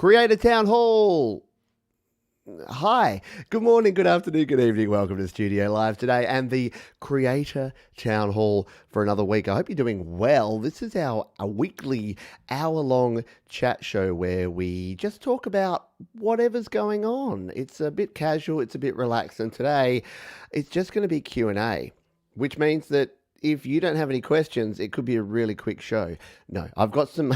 Creator Town Hall. Hi, good morning, good afternoon, good evening. Welcome to Studio Live today and the Creator Town Hall for another week. I hope you're doing well. This is our weekly hour-long chat show where we just talk about whatever's going on. It's a bit casual, it's a bit relaxed, and today it's just going to be Q&A, which means that if you don't have any questions, it could be a really quick show. No, I've got some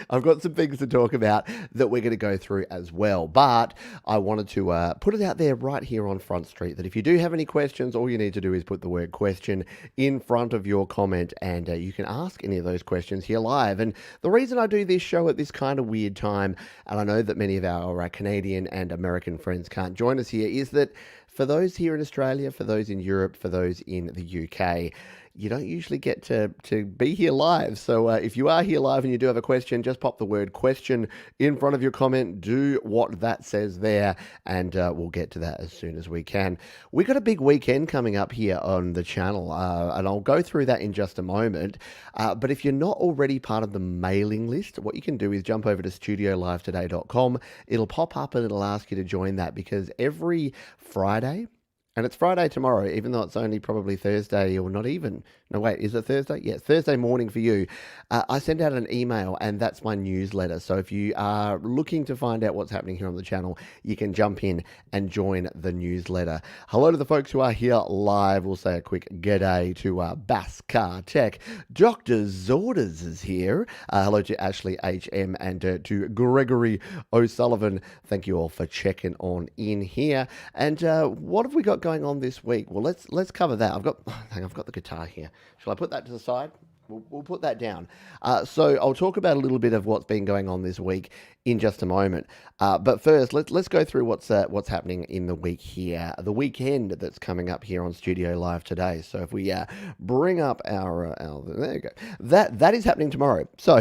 things to talk about that we're going to go through as well. But I wanted to put it out there right here on Front Street that if you do have any questions, all you need to do is put the word question in front of your comment and you can ask any of those questions here live. And the reason I do this show at this kind of weird time, and I know that many of our Canadian and American friends can't join us here, is that for those here in Australia, for those in Europe, for those in the UK, you don't usually get to be here live. So if you are here live and you do have a question, just pop the word question in front of your comment. Do what that says there, and we'll get to that as soon as we can. We've got a big weekend coming up here on the channel, and I'll go through that in just a moment. But if you're not already part of the mailing list, what you can do is jump over to studiolivetoday.com. It'll pop up and it'll ask you to join that, because every Friday, and it's Friday tomorrow, even though it's only probably Thursday, or not even. No, wait, is it Thursday? Yeah, it's Thursday morning for you. I send out an email, and that's my newsletter. So if you are looking to find out what's happening here on the channel, you can jump in and join the newsletter. Hello to the folks who are here live. We'll say a quick g'day to Bass Car Tech. Dr. Zorders is here. Hello to Ashley HM and to Gregory O'Sullivan. Thank you all for checking on in here. And what have we got going on this week? Well, let's cover that. I've got the guitar here. Shall I put that to the side? We'll put that down. So I'll talk about a little bit of what's been going on this week in just a moment. But first, let's go through what's happening in the week here, the weekend that's coming up here on Studio Live today. So if we bring up our there you go, that is happening tomorrow. So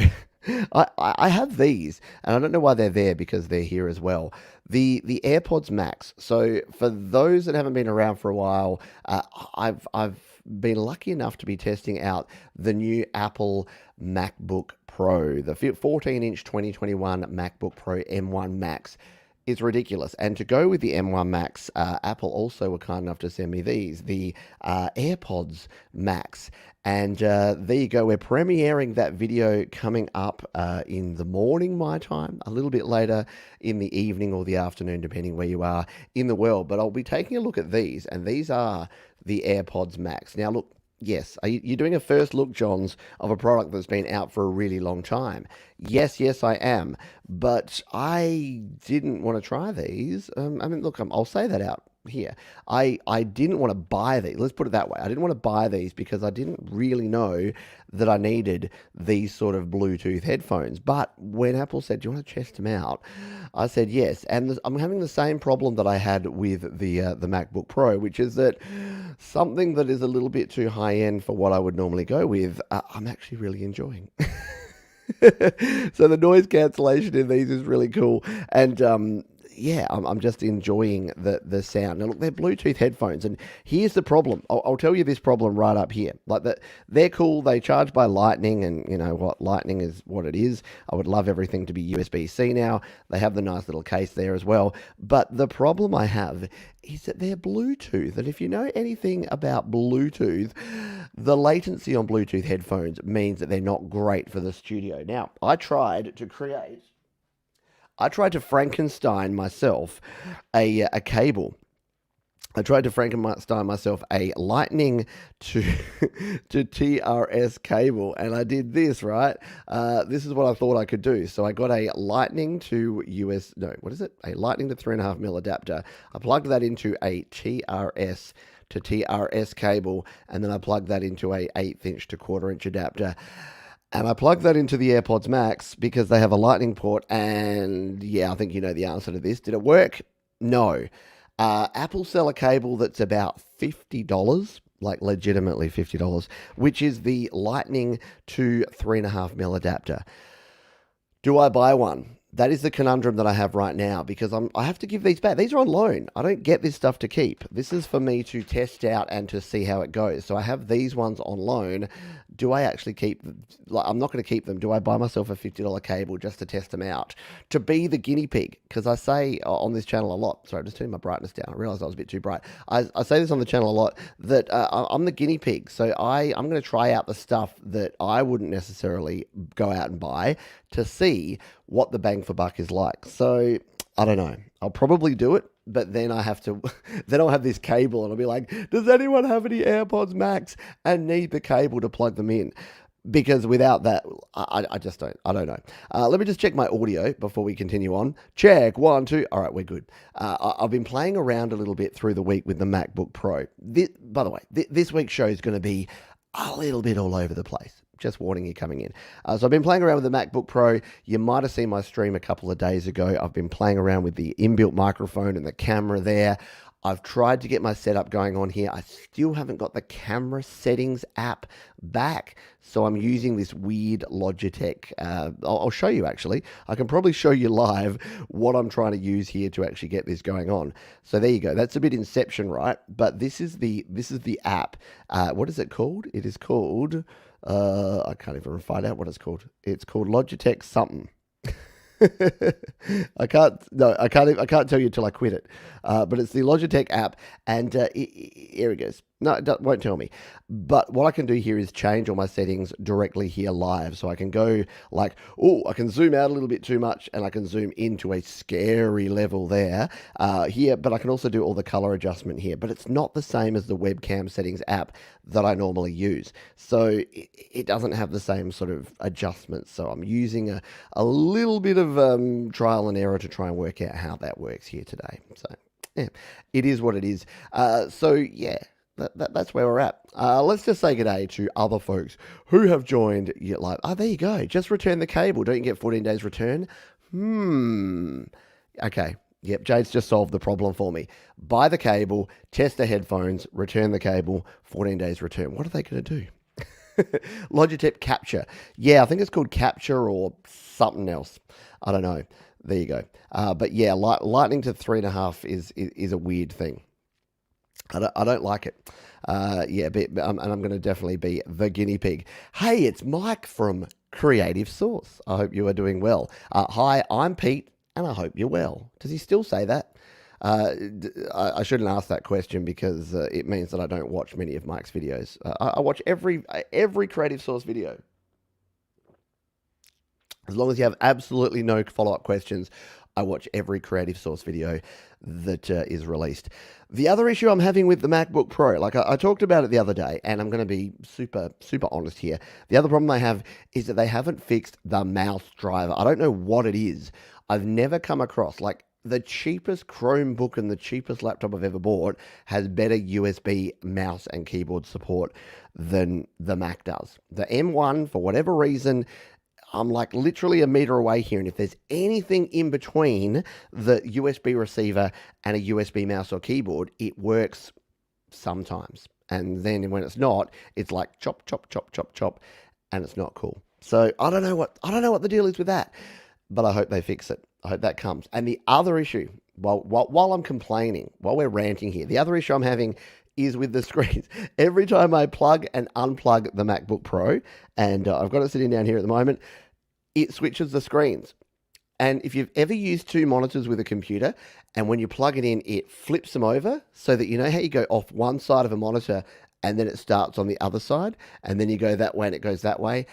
I have these, and I don't know why they're there, because they're here as well. The Airpods Max. So for those that haven't been around for a while, I've been lucky enough to be testing out the new Apple MacBook Pro, the 14-inch 2021 MacBook Pro M1 Max. Is ridiculous. And to go with the M1 Max, Apple also were kind enough to send me these, the Airpods Max. And there you go. We're premiering that video coming up in the morning, my time, a little bit later in the evening or the afternoon, depending where you are in the world. But I'll be taking a look at these, and these are the Airpods Max. Now, look, yes, you're doing a first look, Johns, of a product that's been out for a really long time. Yes, I am. But I didn't want to try these. I mean, look, I'll say that out here. I didn't want to buy these. Let's put it that way. I didn't want to buy these because I didn't really know that I needed these sort of Bluetooth headphones. But when Apple said, do you want to test them out? I said yes. And I'm having the same problem that I had with the MacBook Pro, which is that something that is a little bit too high end for what I would normally go with, I'm actually really enjoying. So the noise cancellation in these is really cool. And yeah, I'm just enjoying the sound. Now, look, they're Bluetooth headphones, and here's the problem. I'll tell you this problem right up here. Like, they're cool. They charge by Lightning, and you know what? Lightning is what it is. I would love everything to be USB-C now. They have the nice little case there as well. But the problem I have is that they're Bluetooth, and if you know anything about Bluetooth, the latency on Bluetooth headphones means that they're not great for the studio. Now, I tried to Frankenstein myself a cable. I tried to Frankenstein myself a Lightning to TRS cable, and I did this, right? This is what I thought I could do. So I got a Lightning to a Lightning to 3.5mm adapter. I plugged that into a TRS to TRS cable, and then I plugged that into a 1/8" to 1/4" adapter. And I plugged that into the Airpods Max because they have a Lightning port, and yeah, I think you know the answer to this. Did it work? No. Apple sell a cable that's about $50, like legitimately $50, which is the Lightning to 3.5mm adapter. Do I buy one? That is the conundrum that I have right now because I have to give these back. These are on loan. I don't get this stuff to keep. This is for me to test out and to see how it goes. So I have these ones on loan. Do I actually keep them? Like, I'm not going to keep them. Do I buy myself a $50 cable just to test them out? To be the guinea pig? Because I say on this channel a lot. Sorry, I'm just turning my brightness down. I realized I was a bit too bright. I say this on the channel a lot that I'm the guinea pig. So I'm going to try out the stuff that I wouldn't necessarily go out and buy to see what the bang for buck is like. So I don't know. I'll probably do it, but then I have to, then I'll have this cable and I'll be like, does anyone have any AirPods Max and need the cable to plug them in? Because without that, I just don't. I don't know. Let me just check my audio before we continue on. Check, 1, 2. All right, we're good. I've been playing around a little bit through the week with the MacBook Pro. By the way, this week's show is going to be a little bit all over the place. Just warning you coming in. So I've been playing around with the MacBook Pro. You might have seen my stream a couple of days ago. I've been playing around with the inbuilt microphone and the camera there. I've tried to get my setup going on here. I still haven't got the camera settings app back. So I'm using this weird Logitech. I'll show you actually. I can probably show you live what I'm trying to use here to actually get this going on. So there you go. That's a bit Inception, right? But this is the app. What is it called? It is called... I can't even find out what it's called. It's called Logitech something. I can't tell you till I quit it. But it's the Logitech app, and here it goes. No, it won't tell me. But what I can do here is change all my settings directly here live. So I can go like, I can zoom out a little bit too much, and I can zoom into a scary level there here. But I can also do all the color adjustment here. But it's not the same as the webcam settings app that I normally use. So it doesn't have the same sort of adjustments. So I'm using a little bit of trial and error to try and work out how that works here today. So yeah, it is what it is. So yeah. That's where we're at. Let's just say good day to other folks who have joined. Like, there you go. Just return the cable. Don't you get 14 days return? Okay. Yep, Jade's just solved the problem for me. Buy the cable, test the headphones, return the cable, 14 days return. What are they going to do? Logitech Capture. Yeah, I think it's called Capture or something else. I don't know. There you go. But yeah, Lightning to 3.5 is a weird thing. I don't like it. And I'm going to definitely be the guinea pig. Hey, it's Mike from Creative Source. I hope you are doing well. Hi, I'm Pete, and I hope you're well. Does he still say that? I shouldn't ask that question because it means that I don't watch many of Mike's videos. I watch every Creative Source video. As long as you have absolutely no follow-up questions, I watch every Creative Source video that is released. The other issue I'm having with the MacBook Pro, like I talked about it the other day, and I'm going to be super honest here. The other problem I have is that they haven't fixed the mouse driver. I don't know what it is. I've never come across, like, the cheapest Chromebook and the cheapest laptop I've ever bought has better USB mouse and keyboard support than the Mac does. The M1, for whatever reason, I'm like literally a meter away here, and if there's anything in between the USB receiver and a USB mouse or keyboard, it works sometimes. And then when it's not, it's like chop, chop, chop, chop, chop, and it's not cool. So I don't know what the deal is with that, but I hope they fix it. I hope that comes. And the other issue, while I'm complaining, while we're ranting here, the other issue I'm having is with the screens. Every time I plug and unplug the MacBook Pro, and I've got it sitting down here at the moment, it switches the screens. And if you've ever used two monitors with a computer, and when you plug it in, it flips them over so that you know how you go off one side of a monitor and then it starts on the other side, and then you go that way and it goes that way.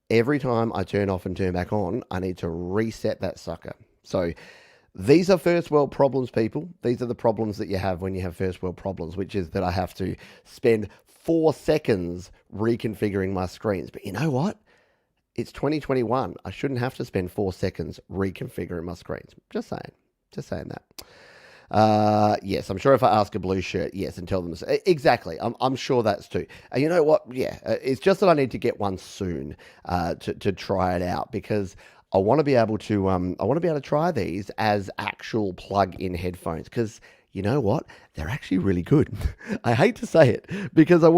Every time I turn off and turn back on, I need to reset that sucker. So these are first world problems, people. These are the problems that you have when you have first world problems, which is that I have to spend 4 seconds reconfiguring my screens. But you know what? It's 2021. I shouldn't have to spend 4 seconds reconfiguring my screens. Just saying that. Yes, I'm sure if I ask a blue shirt, yes, and tell them exactly. I'm sure that's too. And you know what? Yeah, it's just that I need to get one soon to try it out, because I want to be able to try these as actual plug-in headphones, because you know what? They're actually really good. I hate to say it because I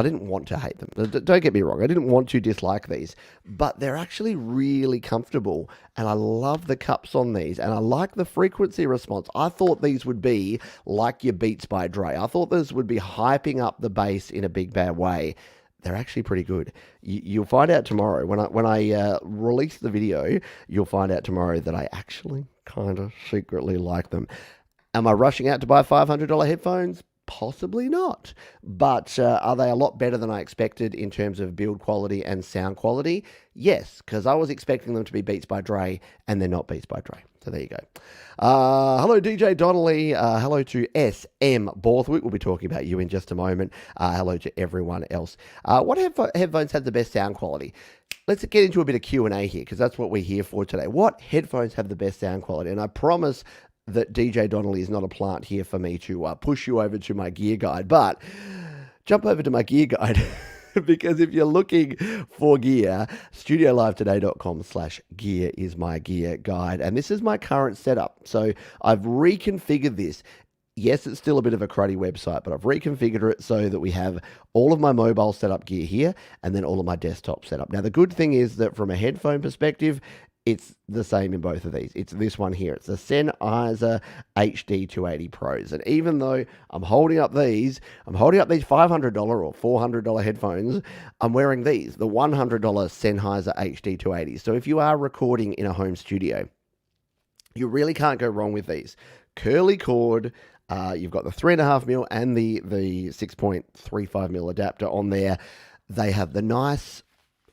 didn't want to hate them. Don't get me wrong. I didn't want to dislike these, but they're actually really comfortable. And I love the cups on these, and I like the frequency response. I thought these would be like your Beats by Dre. I thought this would be hyping up the bass in a big bad way. They're actually pretty good. You'll find out tomorrow when I release the video. You'll find out tomorrow that I actually kind of secretly like them. Am I rushing out to buy $500 headphones? Possibly not. But are they a lot better than I expected in terms of build quality and sound quality? Yes, because I was expecting them to be Beats by Dre, and they're not Beats by Dre. So there you go. Hello, DJ Donnelly. Hello to SM Borthwick. We'll be talking about you in just a moment. Hello to everyone else. What headphones have the best sound quality? Let's get into a bit of Q&A here, because that's what we're here for today. What headphones have the best sound quality? And I promise that DJ Donnelly is not a plant here for me to push you over to my gear guide, but jump over to my gear guide because if you're looking for gear, studiolivetoday.com/gear is my gear guide. And this is my current setup. So I've reconfigured this. Yes, it's still a bit of a cruddy website, but I've reconfigured it so that we have all of my mobile setup gear here and then all of my desktop setup. Now, the good thing is that from a headphone perspective, it's the same in both of these. It's this one here. It's the Sennheiser HD 280 Pros. And even though I'm holding up these $500 or $400 headphones, I'm wearing these, the $100 Sennheiser HD 280. So if you are recording in a home studio, you really can't go wrong with these. Curly cord, you've got the 3.5mm and the 6.35mm adapter on there. They have the nice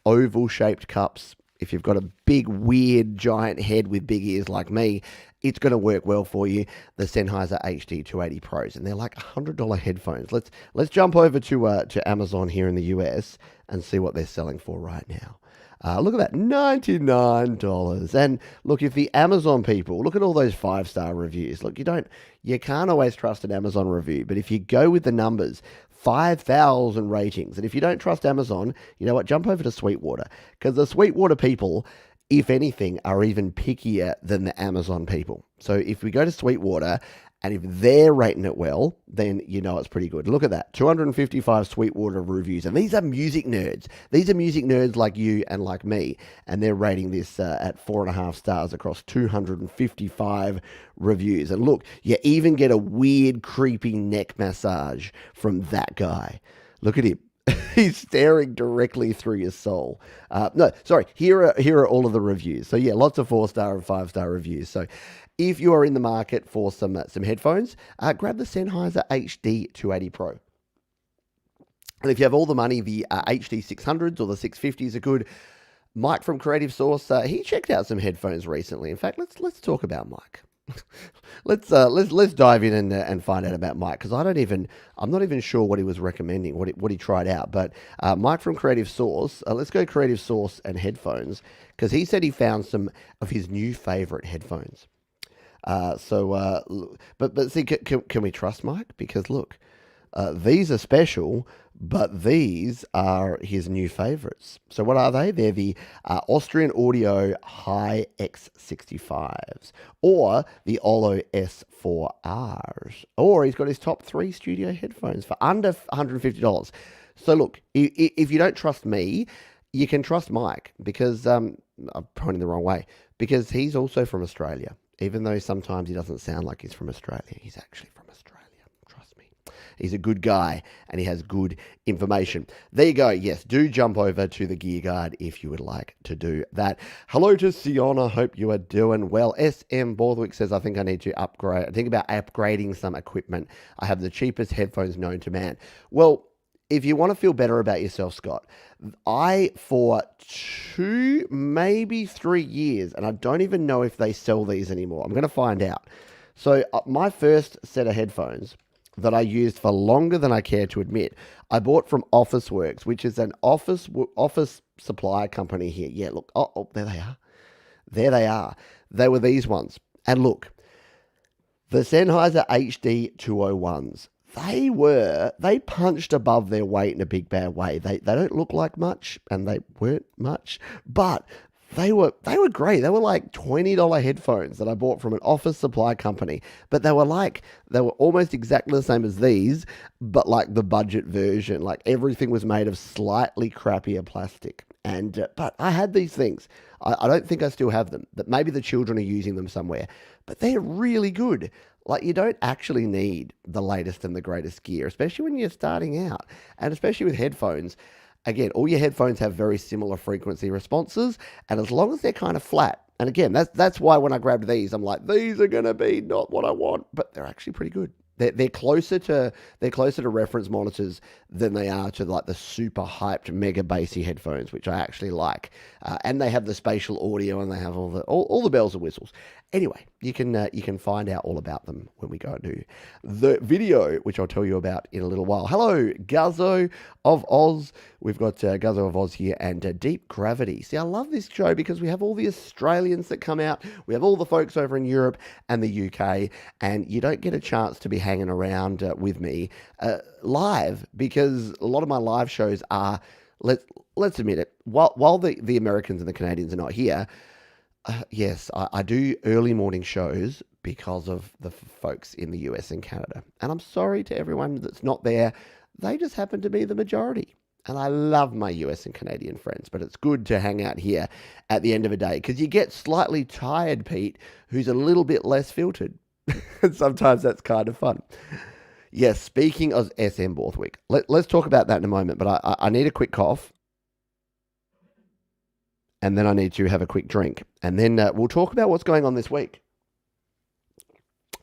oval shaped cups. If you've got a big, weird, giant head with big ears like me, it's going to work well for you. The Sennheiser HD 280 Pros, and they're like $100 headphones. Let's jump over to Amazon here in the US and see what they're selling for right now. Look at that, $99. And look, if the Amazon people, look at all those 5-star reviews. Look, you can't always trust an Amazon review, but if you go with the numbers, 5,000 ratings. And if you don't trust Amazon, you know what? Jump over to Sweetwater, because the Sweetwater people, if anything, are even pickier than the Amazon people. So if we go to Sweetwater, and if they're rating it well, then you know it's pretty good. Look at that, 255 Sweetwater reviews. And these are music nerds. These are music nerds like you and like me. And they're rating this at 4.5 stars across 255 reviews. And look, you even get a weird, creepy neck massage from that guy. Look at him. He's staring directly through your soul. No, sorry. Here are all of the reviews. So yeah, lots of 4-star and 5-star reviews. So if you are in the market for some headphones, grab the Sennheiser HD 280 Pro. And if you have all the money, the HD 600s or the 650s are good. Mike from Creative Source, he checked out some headphones recently. In fact, let's talk about Mike. let's dive in and find out about Mike, because I'm not even sure what he was recommending, what he tried out. But Mike from Creative Source, let's go Creative Source and headphones, because he said he found some of his new favorite headphones. But see, can we trust Mike? Because look, these are special, but these are his new favorites. So what are they? They're the Austrian Audio High X65s, or the Olo S4Rs, or he's got his top 3 studio headphones for under $150. So look, if you don't trust me, you can trust Mike, because I'm pointing the wrong way, because he's also from Australia. Even though sometimes he doesn't sound like he's from Australia, he's actually from Australia. Trust me. He's a good guy, and he has good information. There you go. Yes, do jump over to the Gear Guide if you would like to do that. Hello to Siona. Hope you are doing well. SM Borthwick says, I think I need to upgrade. I think about upgrading some equipment. I have the cheapest headphones known to man. Well, if you want to feel better about yourself, Scott, for 2, maybe 3 years, and I don't even know if they sell these anymore. I'm going to find out. So my first set of headphones that I used for longer than I care to admit, I bought from Officeworks, which is an office supply company here. Yeah, look. Oh, there they are. There they are. They were these ones. And look, the Sennheiser HD 201s. They punched above their weight in a big bad way. They don't look like much, and they weren't much, but They were great. They were like $20 headphones that I bought from an office supply company, but they were almost exactly the same as these, but like the budget version. Like everything was made of slightly crappier plastic. And but I had these things. I don't think I still have them. But maybe the children are using them somewhere. But they're really good. Like you don't actually need the latest and the greatest gear, especially when you're starting out, and especially with headphones. Again, all your headphones have very similar frequency responses, and as long as they're kind of flat, and again, that's why when I grabbed these, I'm like, these are gonna be not what I want, but they're actually pretty good. They're closer to reference monitors than they are to like the super hyped mega bassy headphones, which I actually like. And they have the spatial audio and they have all the bells and whistles. Anyway, you can find out all about them when we go and do the video, which I'll tell you about in a little while. Hello, Guzzo of Oz. We've got Guzzo of Oz here and Deep Gravity. See, I love this show because we have all the Australians that come out. We have all the folks over in Europe and the UK, and you don't get a chance to be hanging around with me live because a lot of my live shows are, let's admit it, while the Americans and the Canadians are not here, yes, I do early morning shows because of the folks in the US and Canada. And I'm sorry to everyone that's not there. They just happen to be the majority. And I love my US and Canadian friends, but it's good to hang out here at the end of a day because you get slightly tired Pete, who's a little bit less filtered. And sometimes that's kind of fun. Yes, speaking of SM Borthwick, let's talk about that in a moment, but I need a quick cough. And then I need to have a quick drink. And then we'll talk about what's going on this week.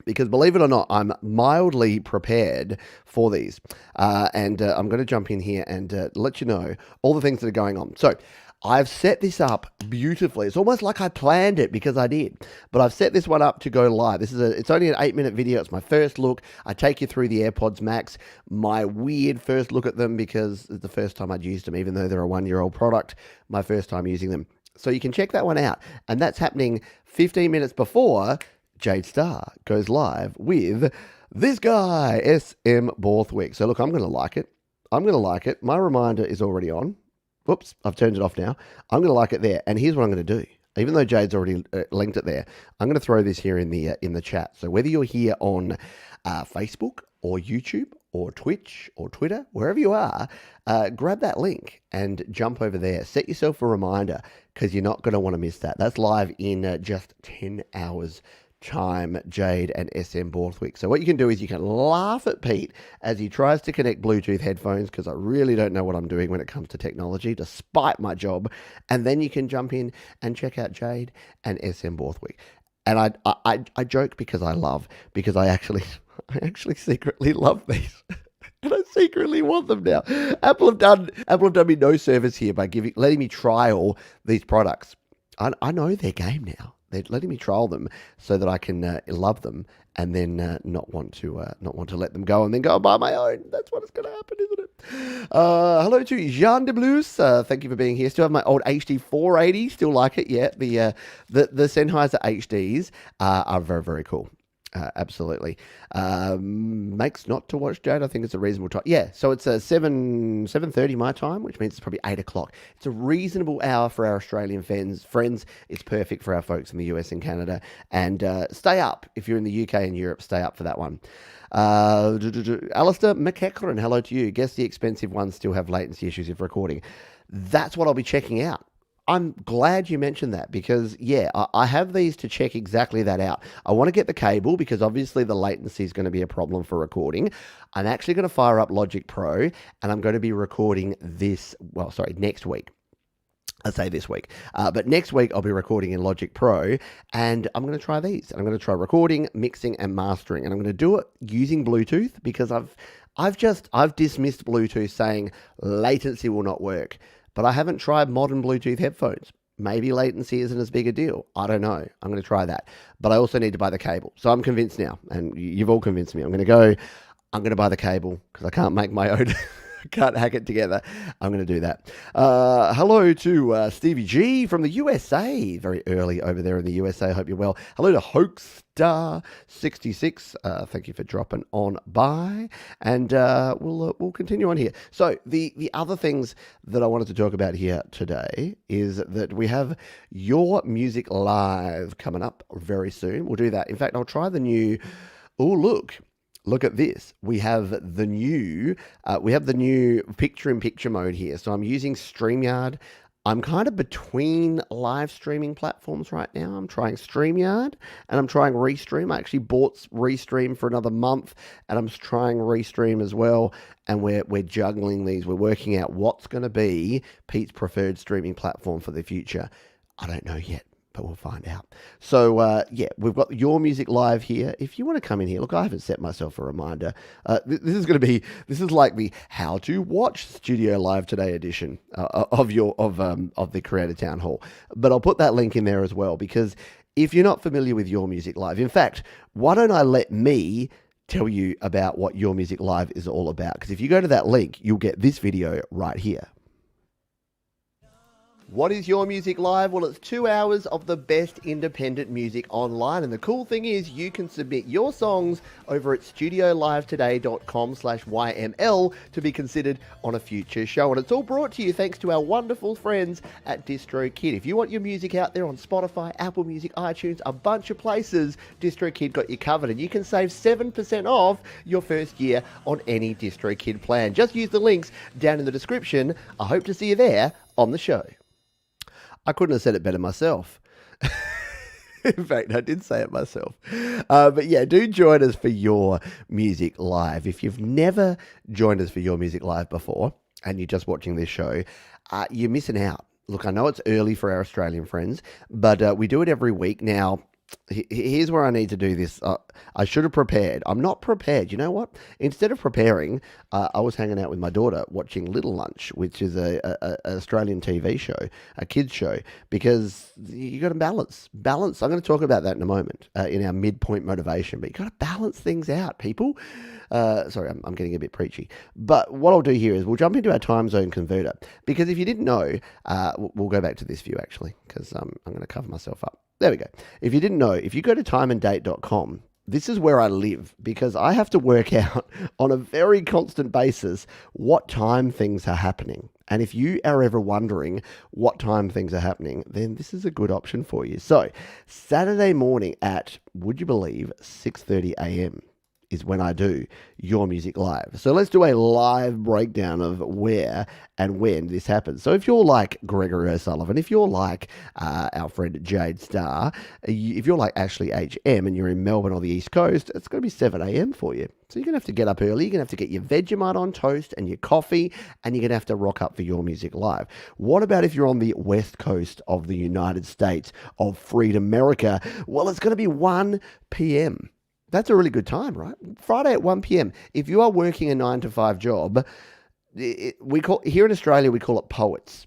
Because believe it or not, I'm mildly prepared for these. And I'm going to jump in here and let you know all the things that are going on. So I've set this up beautifully. It's almost like I planned it because I did. But I've set this one up to go live. It's only an 8-minute video. It's my first look. I take you through the Airpods Max, my weird first look at them because it's the first time I'd used them, even though they're a 1-year-old product, my first time using them. So you can check that one out. And that's happening 15 minutes before Jade Starr goes live with this guy, SM Borthwick. So look, I'm going to like it. I'm going to like it. My reminder is already on. Whoops, I've turned it off now. I'm going to like it there. And here's what I'm going to do. Even though Jade's already linked it there, I'm going to throw this here in the chat. So whether you're here on Facebook or YouTube or Twitch or Twitter, wherever you are, grab that link and jump over there. Set yourself a reminder because you're not going to want to miss that. That's live in just 10 hours time, Jade and SM Borthwick. So what you can do is you can laugh at Pete as he tries to connect Bluetooth headphones because I really don't know what I'm doing when it comes to technology, despite my job. And then you can jump in and check out Jade and SM Borthwick. And I joke because I actually secretly love these. And I secretly want them now. Apple have done me no service here by letting me trial these products. I know their game now. They're letting me trial them so that I can love them and then not want to let them go and then go and buy my own. That's what is going to happen, isn't it? Hello to Jean de Blues. Thank you for being here. Still have my old HD 480. Still like it. Yeah, the Sennheiser HDs are very, very cool. Absolutely. Makes not to watch Jade. I think it's a reasonable time. Yeah, so it's 7:30 my time, which means it's probably 8 o'clock. It's a reasonable hour for our Australian friends. It's perfect for our folks in the US and Canada. And stay up. If you're in the UK and Europe, stay up for that one. Alistair McEachran, hello to you. Guess the expensive ones still have latency issues if recording. That's what I'll be checking out. I'm glad you mentioned that because, yeah, I have these to check exactly that out. I want to get the cable because obviously the latency is going to be a problem for recording. I'm actually going to fire up Logic Pro and I'm going to be recording next week. I say this week, but next week I'll be recording in Logic Pro and I'm going to try these. I'm going to try recording, mixing and mastering and I'm going to do it using Bluetooth because I've dismissed Bluetooth saying latency will not work. But I haven't tried modern Bluetooth headphones. Maybe latency isn't as big a deal. I don't know. I'm going to try that. But I also need to buy the cable. So I'm convinced now. And you've all convinced me. I'm going to buy the cable because I can't make my own Can't hack it together. I'm going to do that. Hello to Stevie G from the USA. Very early over there in the USA. Hope you're well. Hello to Hoakstar66. Thank you for dropping on by. And we'll continue on here. So the other things that I wanted to talk about here today is that we have Your Music Live coming up very soon. We'll do that. In fact, I'll try the new... Oh, look at this. We have the new picture-in-picture mode here. So I'm using StreamYard. I'm kind of between live streaming platforms right now. I'm trying StreamYard and I'm trying Restream. I actually bought Restream for another month and I'm trying Restream as well. And we're juggling these. We're working out what's going to be Pete's preferred streaming platform for the future. I don't know yet, but we'll find out. So, yeah, we've got Your Music Live here. If you want to come in here, look, I haven't set myself a reminder. This is like the How to Watch Studio Live Today edition of the Creator Town Hall. But I'll put that link in there as well, because if you're not familiar with Your Music Live, in fact, why don't I let me tell you about what Your Music Live is all about? Because if you go to that link, you'll get this video right here. What is Your Music Live? Well, it's 2 hours of the best independent music online. And the cool thing is you can submit your songs over at studiolivetoday.com/YML to be considered on a future show. And it's all brought to you thanks to our wonderful friends at DistroKid. If you want your music out there on Spotify, Apple Music, iTunes, a bunch of places, DistroKid got you covered. And you can save 7% off your first year on any DistroKid plan. Just use the links down in the description. I hope to see you there on the show. I couldn't have said it better myself. In fact, I did say it myself. But yeah, do join us for Your Music Live. If you've never joined us for Your Music Live before, and you're just watching this show, you're missing out. Look, I know it's early for our Australian friends, but we do it every week. Now, here's where I need to do this. I should have prepared. I'm not prepared. You know what? Instead of preparing, I was hanging out with my daughter watching Little Lunch, which is an Australian TV show, a kids show, because you got to balance. I'm going to talk about that in a moment in our midpoint motivation, but you got to balance things out, people. Sorry, I'm getting a bit preachy. But what I'll do here is we'll jump into our time zone converter, because if you didn't know, we'll go back to this view actually, because I'm going to cover myself up. There we go. If you didn't know, if you go to timeanddate.com, this is where I live, because I have to work out on a very constant basis what time things are happening. And if you are ever wondering what time things are happening, then this is a good option for you. So Saturday morning at, would you believe, 6:30 a.m. is when I do Your Music Live. So let's do a live breakdown of where and when this happens. So if you're like Gregory O'Sullivan, if you're like our friend Jade Starr, if you're like Ashley HM and you're in Melbourne on the East Coast, it's going to be 7 a.m. for you. So you're going to have to get up early. You're going to have to get your Vegemite on toast and your coffee, and you're going to have to rock up for Your Music Live. What about if you're on the West Coast of the United States of Freedom America? Well, it's going to be 1 p.m. That's a really good time, right? Friday at 1 p.m. If you are working a 9-to-5 job, here in Australia, we call it poets.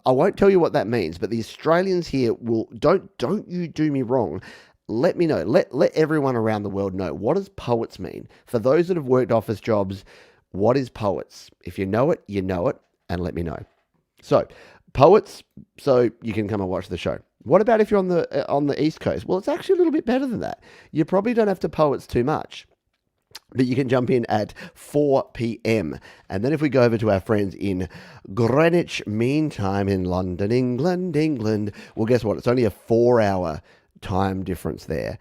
I won't tell you what that means, but the Australians here will, don't you do me wrong. Let me know. Let everyone around the world know. What does poets mean? For those that have worked office jobs, what is poets? If you know it, and let me know. So, poets, so you can come and watch the show. What about if you're on the East Coast? Well, it's actually a little bit better than that. You probably don't have to poets too much, but you can jump in at 4 p.m. And then if we go over to our friends in Greenwich Mean Time in London, England, well, guess what? It's only a 4-hour time difference there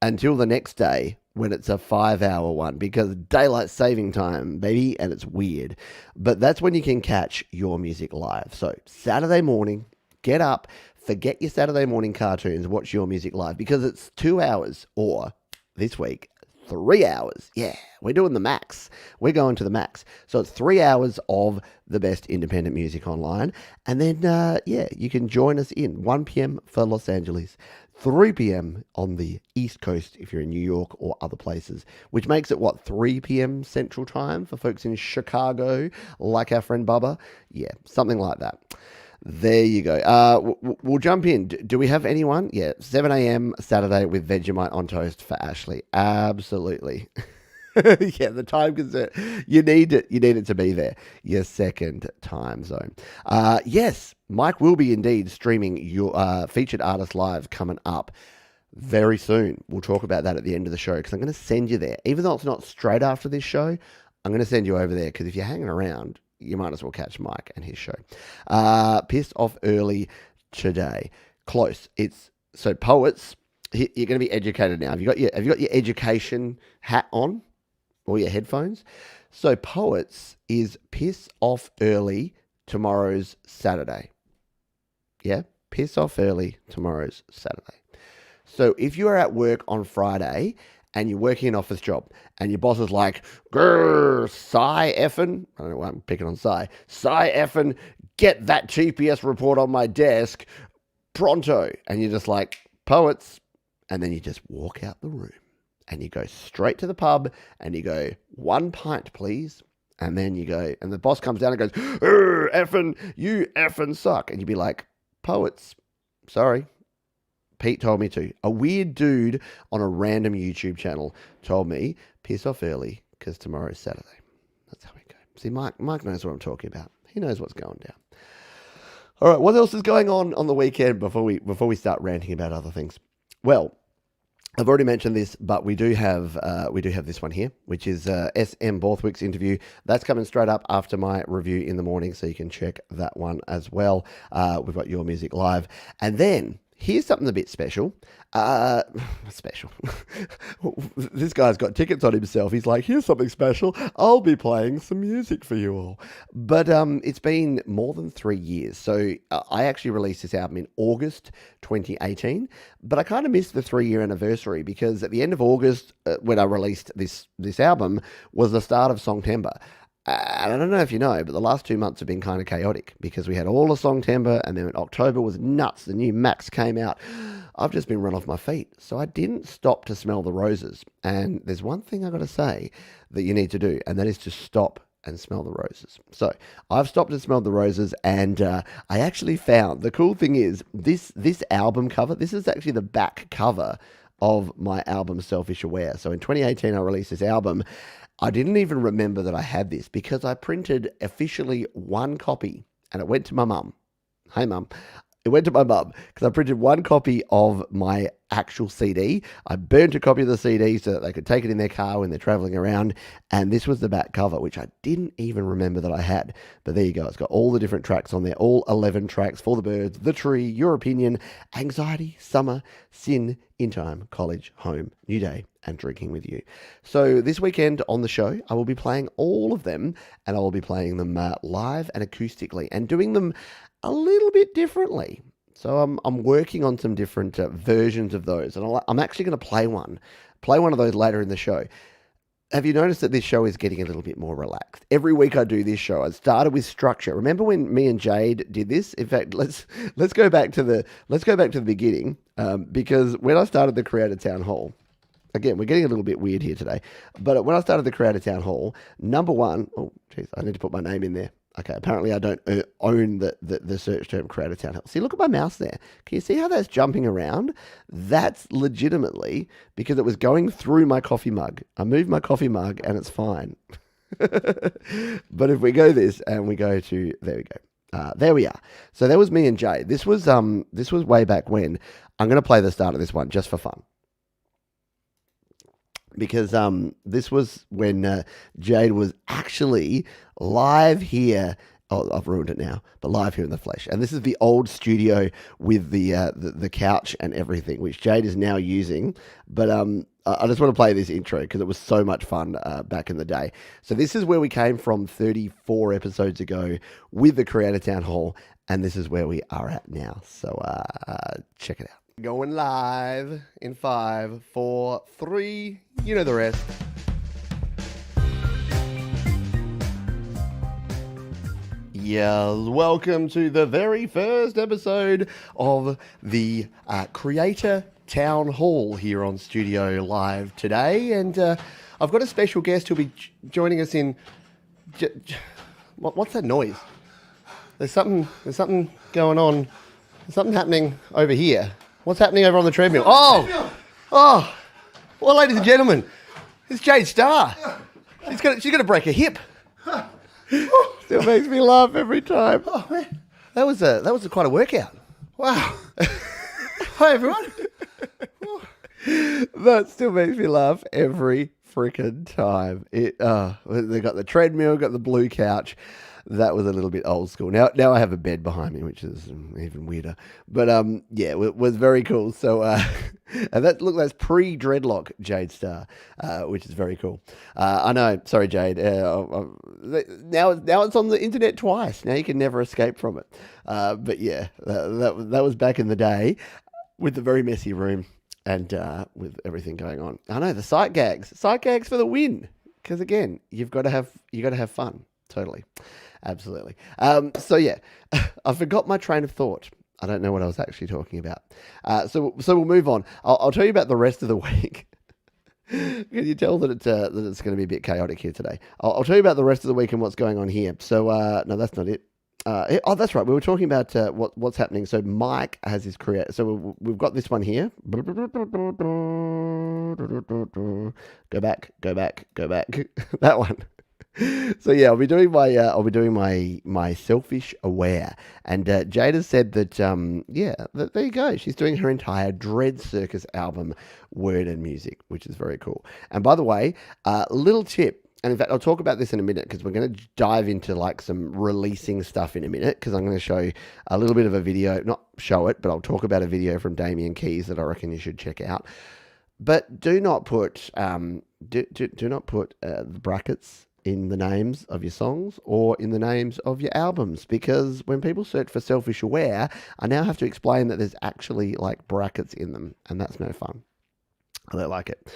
until the next day when it's a 5-hour one, because daylight saving time, baby, and it's weird. But that's when you can catch Your Music Live. So Saturday morning, get up, forget your Saturday morning cartoons, watch Your Music Live, because it's 2 hours, or this week, 3 hours. Yeah, we're doing the max. We're going to the max. So it's 3 hours of the best independent music online. And then, yeah, you can join us in 1 p.m. for Los Angeles, 3 p.m. on the East Coast if you're in New York or other places, which makes it, 3 p.m. Central Time for folks in Chicago, like our friend Bubba? Yeah, something like that. There you go. We'll jump in. Do we have anyone? Yeah, 7 a.m. Saturday with Vegemite on toast for Ashley. Absolutely. Yeah, the time concern. You need it. You need it to be there. Your second time zone. Yes, Mike will be indeed streaming your featured artist live coming up very soon. We'll talk about that at the end of the show because I'm going to send you there. Even though it's not straight after this show, I'm going to send you over there because if you're hanging around, you might as well catch Mike and his show. Pissed off early today. Close. It's so poets. You're going to be educated now. Have you got your education hat on or your headphones? So poets is piss off early tomorrow's Saturday. Yeah, piss off early tomorrow's Saturday. So if you are at work on Friday and you're working an office job and your boss is like, grrr, Cy effin', I don't know why I'm picking on Cy effin', get that GPS report on my desk pronto. And you're just like, poets. And then you just walk out the room and you go straight to the pub and you go, 1 pint, please. And then you go, and the boss comes down and goes, effin', you effin' suck. And you'd be like, poets, sorry. Pete told me to. A weird dude on a random YouTube channel told me, piss off early because tomorrow's Saturday. That's how we go. See, Mike knows what I'm talking about. He knows what's going down. All right, what else is going on the weekend before we start ranting about other things? Well, I've already mentioned this, but we do have this one here, which is SM Borthwick's interview. That's coming straight up after my review in the morning, so you can check that one as well. We've got Your Music Live. And then here's something a bit special. Special. This guy's got tickets on himself. He's like, here's something special. I'll be playing some music for you all. But it's been more than 3 years. So I actually released this album in August 2018. But I kind of missed the 3-year anniversary because at the end of August, when I released this album, was the start of Songtember. And I don't know if you know, but the last 2 months have been kind of chaotic because we had all of Songtember and then October was nuts. The new Max came out. I've just been run off my feet. So I didn't stop to smell the roses. And there's one thing I got to say that you need to do, and that is to stop and smell the roses. So I've stopped and smelled the roses, and I actually found, the cool thing is this album cover, this is actually the back cover of my album Selfish Aware. So in 2018, I released this album. I didn't even remember that I had this because I printed officially 1 copy and it went to my mum. Hey, mum. It went to my mum because I printed 1 copy of my actual CD. I burnt a copy of the CD so that they could take it in their car when they're traveling around. And this was the back cover, which I didn't even remember that I had. But there you go. It's got all the different tracks on there, all 11 tracks: For the Birds, The Tree, Your Opinion, Anxiety, Summer, Sin, In Time, College, Home, New Day, and Drinking With You. So this weekend on the show, I will be playing all of them, and I will be playing them live and acoustically and doing them a little bit differently. So I'm working on some different versions of those, and I'm actually going to play one of those later in the show. Have you noticed that this show is getting a little bit more relaxed? Every week I do this show. I started with structure. Remember when me and Jade did this? In fact, let's go back to the beginning, because when I started the Creator Town Hall, again, we're getting a little bit weird here today, but when I started the Creator Town Hall, number one, oh geez, I need to put my name in there. Okay, apparently I don't own the search term Creator Town Hall. See, look at my mouse there. Can you see how that's jumping around? That's legitimately because it was going through my coffee mug. I moved my coffee mug and it's fine. But if we go this and we go to, there we go. There we are. So that was me and Jay. This was way back when. I'm going to play the start of this one just for fun. Because this was when Jade was actually live here. Oh, I've ruined it now, but live here in the flesh. And this is the old studio with the couch and everything, which Jade is now using. But I just want to play this intro because it was so much fun back in the day. So this is where we came from 34 episodes ago with the Creator Town Hall, and this is where we are at now. So check it out. Going live in 5, 4, 3, you know the rest. Yeah, welcome to the very first episode of the Creator Town Hall here on Studio Live today. And I've got a special guest who'll be joining us in... What's that noise? There's something going on. There's something happening over here. What's happening over on the treadmill? Oh! Well, ladies and gentlemen, It's Jade Starr. She's gonna break a hip. Still makes me laugh every time. Oh, man. That was quite a workout. Wow. Hi, everyone. That still makes me laugh every freaking time. They got the treadmill, got the blue couch. That was a little bit old school. Now I have a bed behind me, which is even weirder. But yeah, it was very cool. So and that's pre-dreadlock Jade Starr, which is very cool. I know. Sorry, Jade. Now it's on the internet twice. Now you can never escape from it. But yeah, that was back in the day with the very messy room and with everything going on. I know, the sight gags for the win. Because again, you got to have fun. Totally. Absolutely. So yeah, I forgot my train of thought. I don't know what I was actually talking about. So we'll move on. I'll tell you about the rest of the week. Can you tell that it's going to be a bit chaotic here today? I'll tell you about the rest of the week and what's going on here. So no, that's not it. Oh, that's right. We were talking about what's happening. So Mike has his career. So we've got this one here. Go back. That one. So yeah, I'll be doing my selfish aware, and Jade has said that there you go. She's doing her entire Dread Circus album, word and music, which is very cool. And by the way, little tip. And in fact, I'll talk about this in a minute because we're going to dive into like some releasing stuff in a minute because I'm going to show you a little bit of a video, not show it, but I'll talk about a video from Damien Keys that I reckon you should check out. But do not put the brackets in the names of your songs or in the names of your albums, because when people search for Selfish Aware, I now have to explain that there's actually like brackets in them, and that's no fun. I don't like it.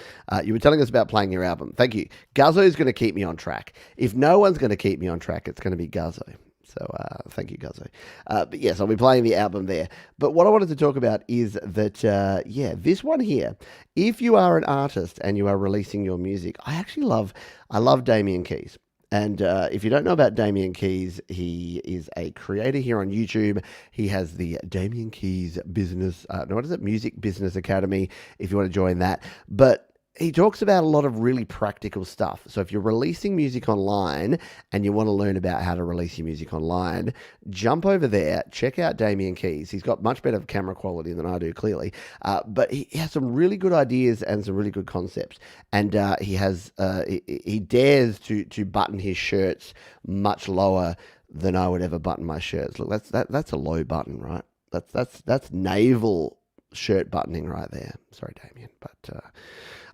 You were telling us about playing your album. Thank you. Guzzo is going to keep me on track. If no one's going to keep me on track, it's going to be Guzzo. So thank you, Guzzo. But yes, I'll be playing the album there. But what I wanted to talk about is that, this one here, if you are an artist and you are releasing your music, I love Damien Keys. And if you don't know about Damien Keys, he is a creator here on YouTube. He has the Damien Keys Music Business Academy, if you want to join that. But he talks about a lot of really practical stuff. So if you're releasing music online and you want to learn about how to release your music online, jump over there, check out Damien Keys. He's got much better camera quality than I do, clearly. But he has some really good ideas and some really good concepts. And he dares to button his shirts much lower than I would ever button my shirts. Look, that's a low button, right? That's navel shirt buttoning right there. Sorry, Damien, but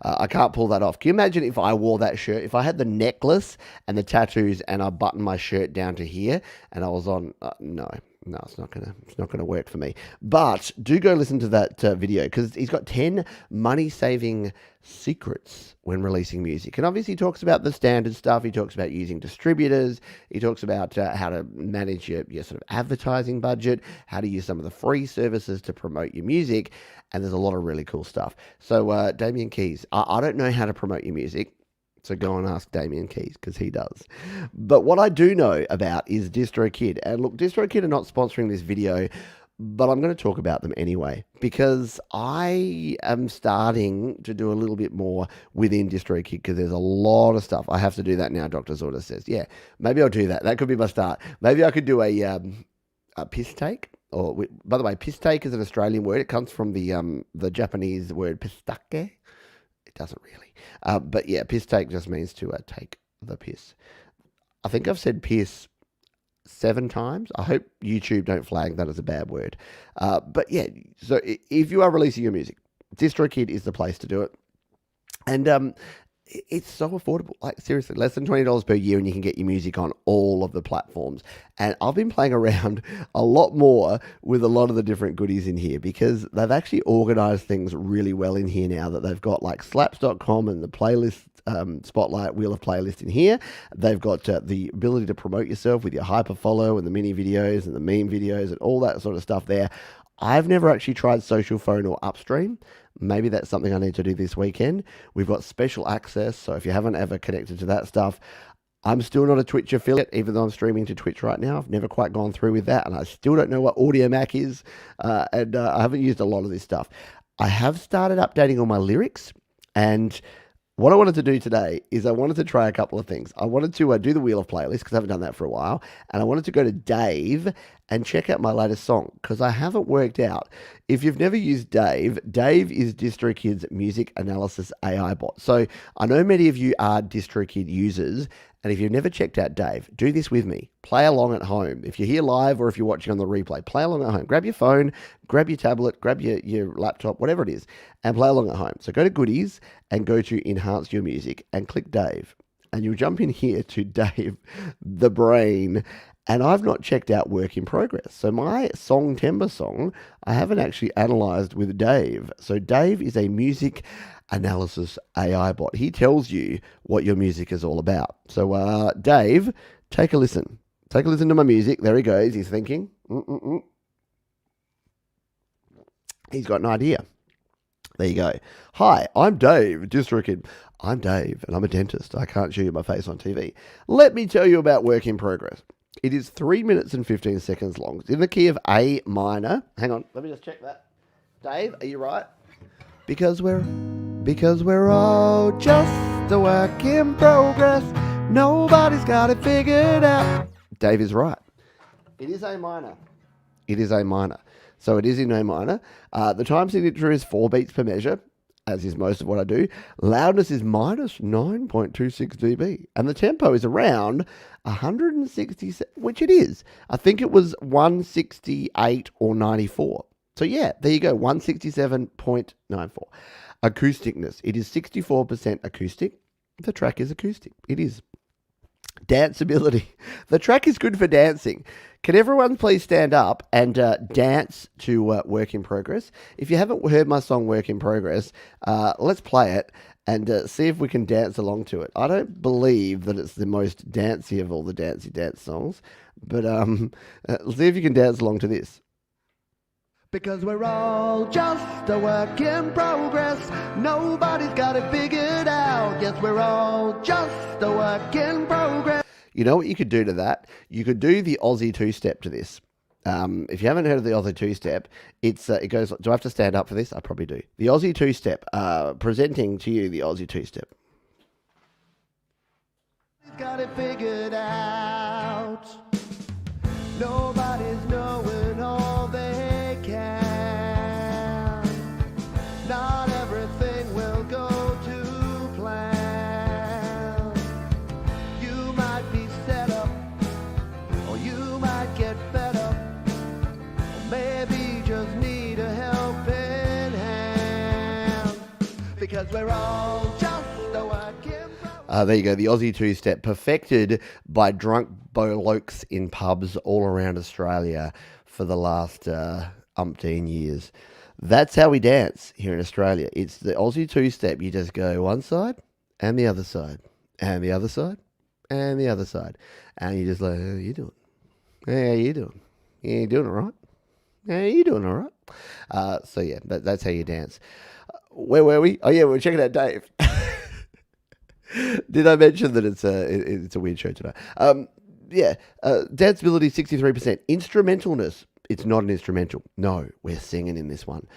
I can't pull that off. Can you imagine if I wore that shirt? If I had the necklace and the tattoos and I buttoned my shirt down to here and I was on, no, it's not gonna work for me. But do go listen to that video because he's got 10 money-saving secrets when releasing music. And obviously he talks about the standard stuff. He talks about using distributors. He talks about how to manage your sort of advertising budget, how to use some of the free services to promote your music. And there's a lot of really cool stuff. So Damien Keys, I don't know how to promote your music. So go and ask Damien Keys because he does. But what I do know about is DistroKid. And look, DistroKid are not sponsoring this video, but I'm going to talk about them anyway because I am starting to do a little bit more within DistroKid because there's a lot of stuff. I have to do that now, Doctor's Order says. Yeah, maybe I'll do that. That could be my start. Maybe I could do a piss take. Or, by the way, piss take is an Australian word. It comes from the Japanese word pistake. It doesn't really. But yeah, piss take just means to take the piss. I think I've said piss 7 times. I hope YouTube don't flag that as a bad word. But yeah, so if you are releasing your music, DistroKid is the place to do it. And it's so affordable. Like seriously, less than $20 per year and you can get your music on all of the platforms. And I've been playing around a lot more with a lot of the different goodies in here because they've actually organized things really well in here now that they've got like slaps.com and the playlist spotlight wheel of playlist in here. They've got the ability to promote yourself with your hyperfollow and the mini videos and the meme videos and all that sort of stuff there. I've never actually tried Social Phone or Upstream. Maybe that's something I need to do this weekend. We've got special access, so if you haven't ever connected to that stuff, I'm still not a Twitch affiliate, even though I'm streaming to Twitch right now. I've never quite gone through with that, and I still don't know what Audio Mac is, and I haven't used a lot of this stuff. I have started updating all my lyrics, and What I wanted to do today is I wanted to try a couple of things. I wanted to do the Wheel of Playlist because I haven't done that for a while. And I wanted to go to Dave and check out my latest song because I haven't worked out. If you've never used Dave, Dave is DistroKid's music analysis AI bot. So I know many of you are DistroKid users. And if you've never checked out Dave, do this with me. Play along at home. If you're here live or if you're watching on the replay, play along at home. Grab your phone, grab your tablet, grab your laptop, whatever it is, and play along at home. So go to Goodies and go to Enhance Your Music and click Dave. And you'll jump in here to Dave, the brain. And I've not checked out Work in Progress. So my song, Timber song, I haven't actually analyzed with Dave. So Dave is a music analysis AI bot. He tells you what your music is all about. So Dave, take a listen. Take a listen to my music. There he goes. He's thinking. He's got an idea. There you go. Hi, I'm Dave, DistroKid. I'm Dave, and I'm a dentist. I can't show you my face on TV. Let me tell you about Work in Progress. It is 3 minutes and 15 seconds long. It's in the key of A minor. Hang on, let me just check that. Dave, are you right? Because we're all just a work in progress. Nobody's got it figured out. Dave is right. It is A minor. It is A minor. So it is in A minor. The time signature is 4 beats per measure, as is most of what I do. Loudness is minus 9.26 dB. And the tempo is around 160, which it is. I think it was 168 or 94. So yeah, there you go, 167.94. Acousticness, it is 64% acoustic. The track is acoustic. It is. Danceability. The track is good for dancing. Can everyone please stand up and dance to Work in Progress? If you haven't heard my song Work in Progress, let's play it and see if we can dance along to it. I don't believe that it's the most dancey of all the dancey dance songs, but see if you can dance along to this. Because we're all just a work in progress. Nobody's got it figured out. Yes, we're all just a work in progress. You know what you could do to that? You could do the Aussie two-step to this. If you haven't heard of the Aussie two-step, it goes, do I have to stand up for this? I probably do. The Aussie two-step, presenting to you the Aussie two-step. Got it figured out. Nobody's knowing all they can. Not everything will go to plan. You might be set up, or you might get fed up, or maybe just need a helping hand. Because we're all just a work in progress. There you go, the Aussie two-step, perfected by drunk blokes in pubs all around Australia for the last umpteen years. That's how we dance here in Australia. It's the Aussie two-step. You just go one side and the other side and the other side and the other side. And you just like, how you doing? How you doing? You doing all right? How you doing all right? So yeah, that's how you dance. Where were we? Oh yeah, we were checking out Dave. Did I mention that it's a weird show today? Danceability 63%. Instrumentalness, it's not an instrumental. No, we're singing in this one.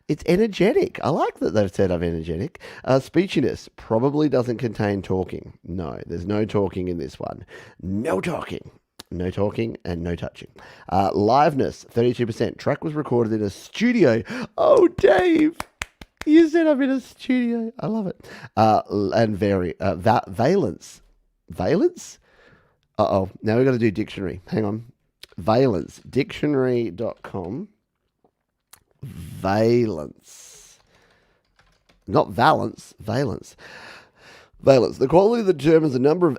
It's energetic. I like that they've said I'm energetic. Speechiness probably doesn't contain talking. No, there's no talking in this one. No talking. No talking and no touching. Liveness, 32%. Track was recorded in a studio. Oh, Dave. You said I'm in a studio. I love it. And valence. Valence? Uh-oh. Now we've got to do dictionary. Hang on. Valence. Dictionary.com. Valence. Not valence. Valence. Valence. The quality that determines the number of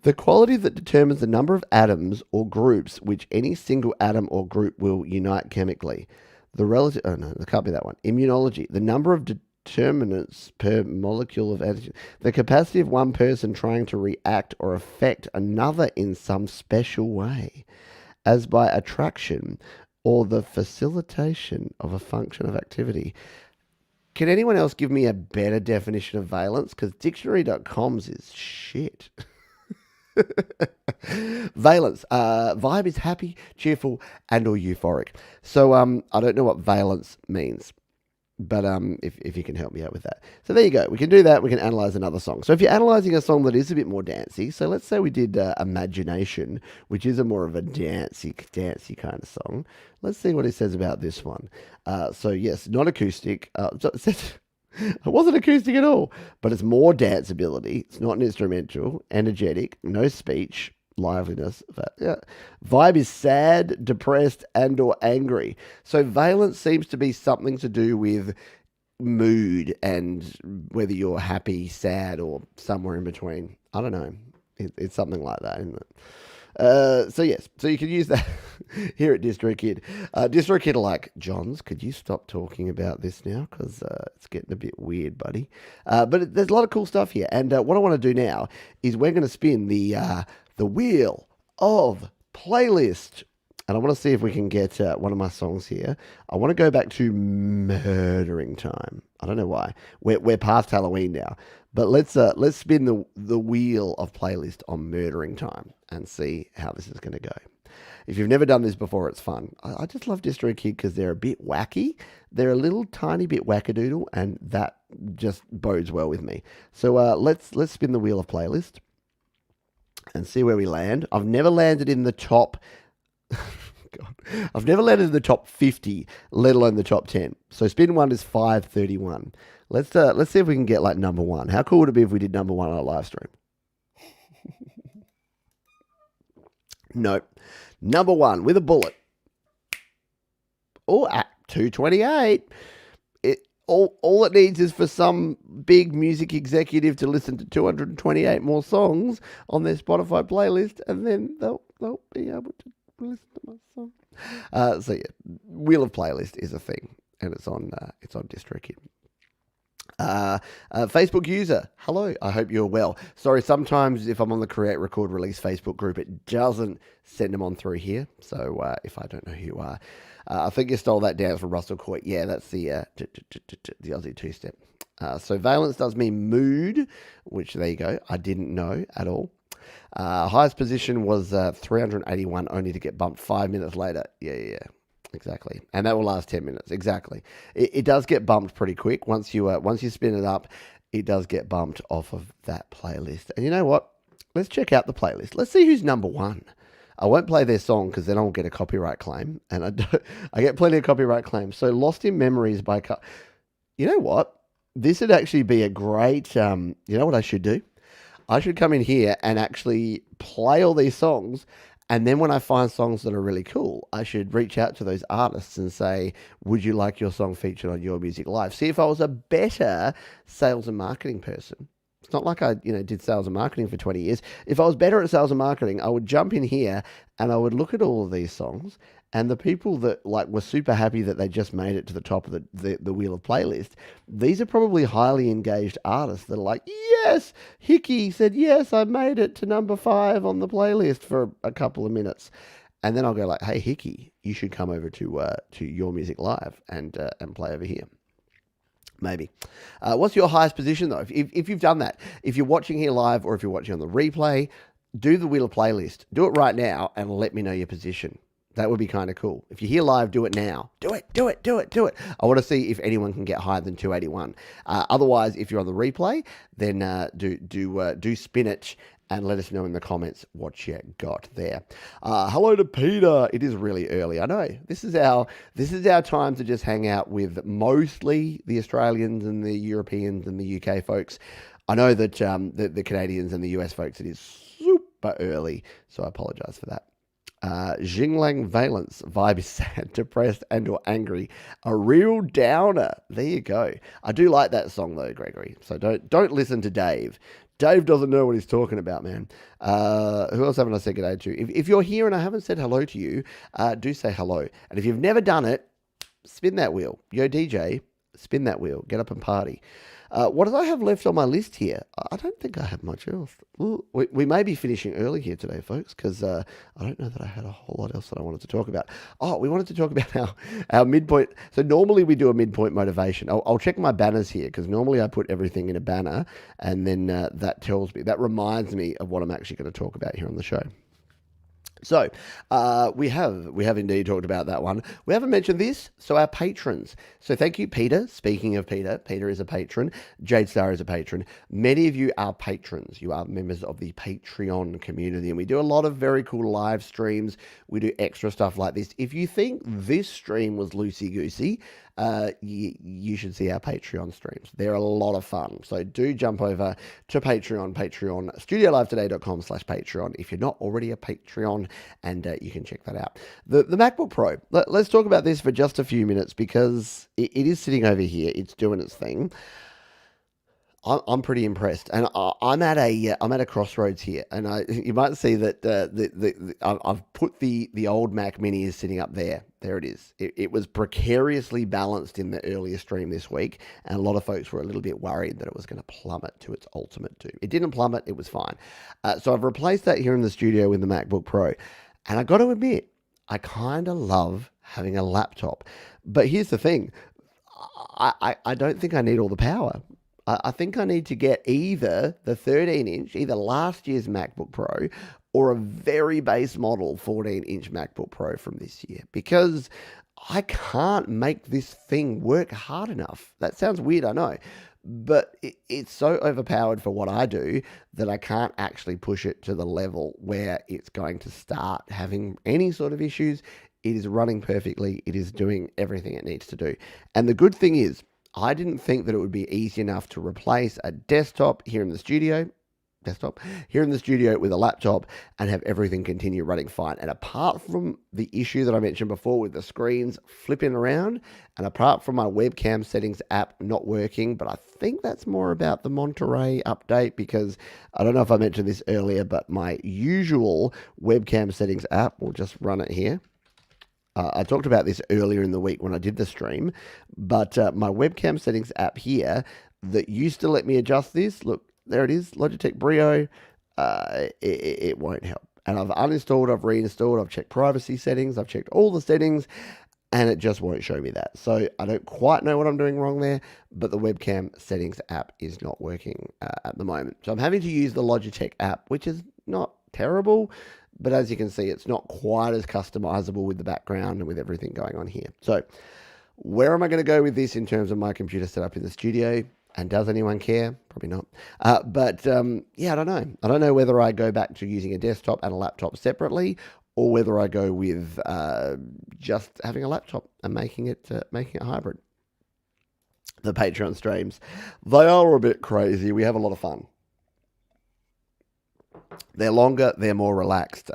the quality that determines the number of atoms or groups which any single atom or group will unite chemically. The relative, oh no, it can't be that one. Immunology, the number of determinants per molecule of antigen. The capacity of one person trying to react or affect another in some special way, as by attraction or the facilitation of a function of activity. Can anyone else give me a better definition of valence? Because dictionary.com's is shit. Valence. Vibe is happy, cheerful, and or euphoric. So I don't know what valence means. But if you can help me out with that. So there you go. We can do that. We can analyze another song. So if you're analyzing a song that is a bit more dancey, so let's say we did Imagination, which is a more of a dancey kind of song. Let's see what it says about this one. So yes, not acoustic. It says it wasn't acoustic at all, but it's more danceability. It's not an instrumental, energetic, no speech, liveliness. Yeah. Vibe is sad, depressed, and or angry. So valence seems to be something to do with mood and whether you're happy, sad, or somewhere in between. I don't know. It's something like that, isn't it? So yes, so you can use that here at DistroKid. DistroKid are like, Johns, could you stop talking about this now? Because it's getting a bit weird, buddy. But there's a lot of cool stuff here. And what I want to do now is we're going to spin the wheel of playlist. And I want to see if we can get one of my songs here. I want to go back to Murdering Time. I don't know why. We're past Halloween now. But let's spin the wheel of playlist on Murdering Time and see how this is going to go. If you've never done this before, it's fun. I just love DistroKid because they're a bit wacky. They're a little tiny bit wackadoodle, and that just bodes well with me. So let's spin the wheel of playlist and see where we land. I've never landed in the top... God. I've never landed in the top 50, let alone the top 10. So spin one is 531. Let's see if we can get like number one. How cool would it be if we did number one on a live stream? Nope. Number one with a bullet. Oh, at 228. All it needs is for some big music executive to listen to 228 more songs on their Spotify playlist, and then they'll be able to listen to my song. So yeah, Wheel of Playlist is a thing, and it's on DistroKid. Facebook user, hello, I hope you're well. Sorry, sometimes if I'm on the Create, Record, Release Facebook group, it doesn't send them on through here. So if I don't know who you are, I think you stole that dance from Russell Court. Yeah, that's the Aussie two-step. So valence does mean mood, which there you go. I didn't know at all. Highest position was 381, only to get bumped 5 minutes later. Yeah. Exactly. And that will last 10 minutes. Exactly. It does get bumped pretty quick. Once you spin it up, it does get bumped off of that playlist. And you know what? Let's check out the playlist. Let's see who's number one. I won't play their song because then I'll get a copyright claim. And I get plenty of copyright claims. So Lost in Memories by... You know what? This would actually be a great... you know what I should do? I should come in here and actually play all these songs. And then when I find songs that are really cool, I should reach out to those artists and say, would you like your song featured on Your Music Live? See if I was a better sales and marketing person. It's not like I, did sales and marketing for 20 years. If I was better at sales and marketing, I would jump in here and I would look at all of these songs, and the people that were super happy that they just made it to the top of the Wheel of Playlist, these are probably highly engaged artists that are like, yes, Hickey said, yes, I made it to number 5 on the playlist for a couple of minutes. And then I'll go like, hey, Hickey, you should come over to Your Music Live and play over here. Maybe. What's your highest position, though? If you've done that, if you're watching here live or if you're watching on the replay, do the Wheel of Playlist. Do it right now and let me know your position. That would be kind of cool. If you're here live, do it now. Do it. I want to see if anyone can get higher than 281. Otherwise, if you're on the replay, then do spin it and let us know in the comments what you got there. Hello to Peter. It is really early. I know. This is our time to just hang out with mostly the Australians and the Europeans and the UK folks. I know that the Canadians and the US folks, it is super early, so I apologize for that. Jinglang Valence, vibe is sad, depressed, and or angry. A real downer. There you go. I do like that song though, Gregory. So don't listen to Dave. Dave doesn't know what he's talking about, man. Who else haven't I said good day to? If you're here and I haven't said hello to you, do say hello. And if you've never done it, spin that wheel. Yo, DJ, spin that wheel. Get up and party. What do I have left on my list here? I don't think I have much else. Ooh, we may be finishing early here today, folks, because I don't know that I had a whole lot else that I wanted to talk about. Oh, we wanted to talk about our midpoint. So normally we do a midpoint motivation. I'll check my banners here, because normally I put everything in a banner, and then that reminds me of what I'm actually going to talk about here on the show. So we have indeed talked about that one. We haven't mentioned this. So our patrons. So thank you, Peter. Speaking of Peter, Peter is a patron. Jade Star is a patron. Many of you are patrons. You are members of the Patreon community, and we do a lot of very cool live streams. We do extra stuff like this. If you think this stream was loosey goosey, you should see our Patreon streams. They're a lot of fun. So do jump over to Patreon, studiolivetoday.com/Patreon if you're not already a Patreon, and you can check that out. The MacBook Pro. Let's talk about this for just a few minutes because it is sitting over here. It's doing its thing. I'm pretty impressed, and I'm at a crossroads here, and you might see that I've put the old Mac Mini is sitting up there. There it is. It was precariously balanced in the earlier stream this week, and a lot of folks were a little bit worried that it was going to plummet to its ultimate doom. It didn't plummet. It was fine. So I've replaced that here in the studio with the MacBook Pro, and I got to admit, I kind of love having a laptop. But here's the thing. I don't think I need all the power. I think I need to get either the 13-inch, either last year's MacBook Pro, or a very base model 14-inch MacBook Pro from this year, because I can't make this thing work hard enough. That sounds weird, I know, but it's so overpowered for what I do that I can't actually push it to the level where it's going to start having any sort of issues. It is running perfectly. It is doing everything it needs to do. And the good thing is, I didn't think that it would be easy enough to replace a desktop here in the studio with a laptop and have everything continue running fine. And apart from the issue that I mentioned before with the screens flipping around, and apart from my webcam settings app not working, but I think that's more about the Monterey update, because I don't know if I mentioned this earlier, but my usual webcam settings app, we'll just run it here. I talked about this earlier in the week when I did the stream, but my webcam settings app here that used to let me adjust this, look, there it is, Logitech Brio, it won't help. And I've uninstalled, I've reinstalled, I've checked privacy settings, I've checked all the settings, and it just won't show me that. So I don't quite know what I'm doing wrong there, but the webcam settings app is not working at the moment. So I'm having to use the Logitech app, which is not terrible, but as you can see, it's not quite as customizable with the background and with everything going on here. So where am I going to go with this in terms of my computer setup in the studio? And does anyone care? Probably not. Yeah, I don't know. I don't know whether I go back to using a desktop and a laptop separately, or whether I go with just having a laptop and making it hybrid. The Patreon streams, they are a bit crazy. We have a lot of fun. They're longer, they're more relaxed.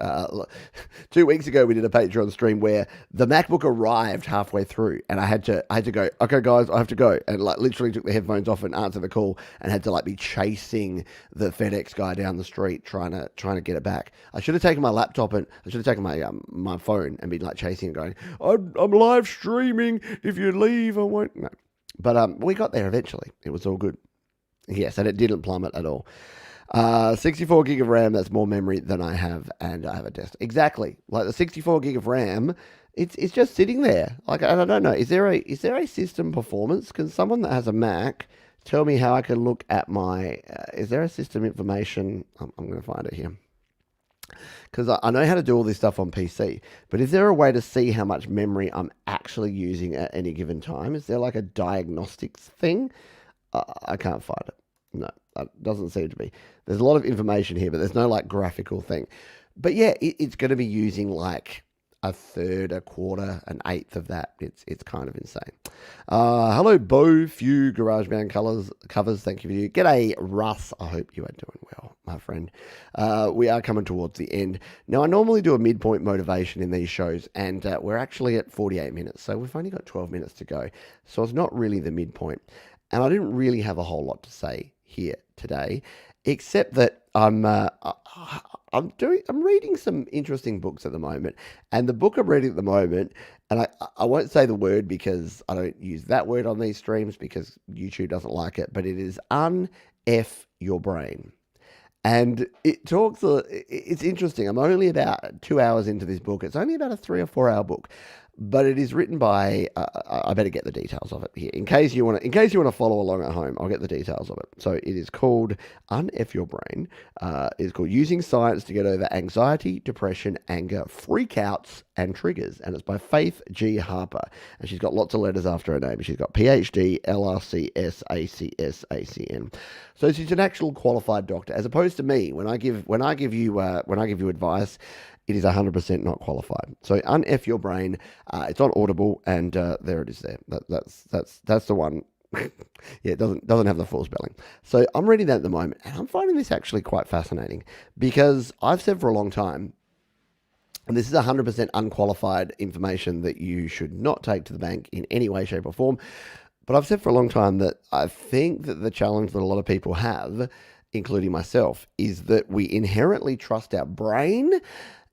2 weeks ago, we did a Patreon stream where the MacBook arrived halfway through, and I had to go, okay, guys, I have to go, and literally took the headphones off and answered the call, and had to be chasing the FedEx guy down the street trying to get it back. I should have taken my laptop and I should have taken my phone and been chasing and going, I'm live streaming. If you leave, I won't. No, but we got there eventually. It was all good. Yes, and it didn't plummet at all. 64 gig of RAM, that's more memory than I have, and I have a desktop. Exactly. The 64 gig of RAM, it's just sitting there. I don't know. Is there a system performance? Can someone that has a Mac tell me how I can look at my, is there a system information? I'm going to find it here. Because I know how to do all this stuff on PC, but is there a way to see how much memory I'm actually using at any given time? Is there a diagnostics thing? I can't find it. No, it doesn't seem to be. There's a lot of information here, but there's no graphical thing. But yeah, it's going to be using a third, a quarter, an eighth of that. It's kind of insane. Hello, Bo Few GarageBand covers. Thank you for you. G'day, Russ. I hope you are doing well, my friend. We are coming towards the end. Now, I normally do a midpoint motivation in these shows, and we're actually at 48 minutes, so we've only got 12 minutes to go. So it's not really the midpoint. And I didn't really have a whole lot to say here today, except that I'm reading some interesting books at the moment. And the book I'm reading at the moment, and I won't say the word because I don't use that word on these streams because YouTube doesn't like it, but it is Un-F Your Brain. And it's interesting. I'm only about 2 hours into this book. It's only about a 3 or 4 hour book. but it is written by. I better get the details of it here in case you want to follow along at home. I'll get the details of it. So it is called "Unf Your Brain." It's called "Using Science to Get Over Anxiety, Depression, Anger, Freakouts, and Triggers," and it's by Faith G. Harper. And she's got lots of letters after her name. She's got PhD, LRCS, ACS, ACN. So she's an actual qualified doctor, as opposed to me. When I give you advice, it is 100% not qualified. So Unf Your Brain. It's on Audible, and there it is. There. That's the one. Yeah, it doesn't have the full spelling. So I'm reading that at the moment, and I'm finding this actually quite fascinating because I've said for a long time, and this is 100% unqualified information that you should not take to the bank in any way, shape, or form. But I've said for a long time that I think that the challenge that a lot of people have, including myself, is that we inherently trust our brain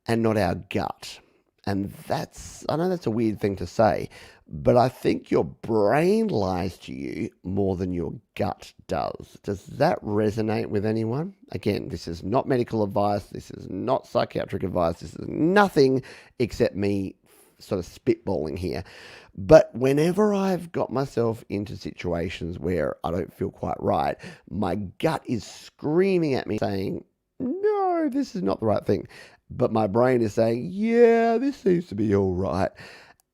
and not our gut. And I know that's a weird thing to say, but I think your brain lies to you more than your gut does. Does that resonate with anyone? Again, this is not medical advice. This is not psychiatric advice. This is nothing except me sort of spitballing here. But whenever I've got myself into situations where I don't feel quite right, my gut is screaming at me saying, no, this is not the right thing. But my brain is saying, yeah, this seems to be all right.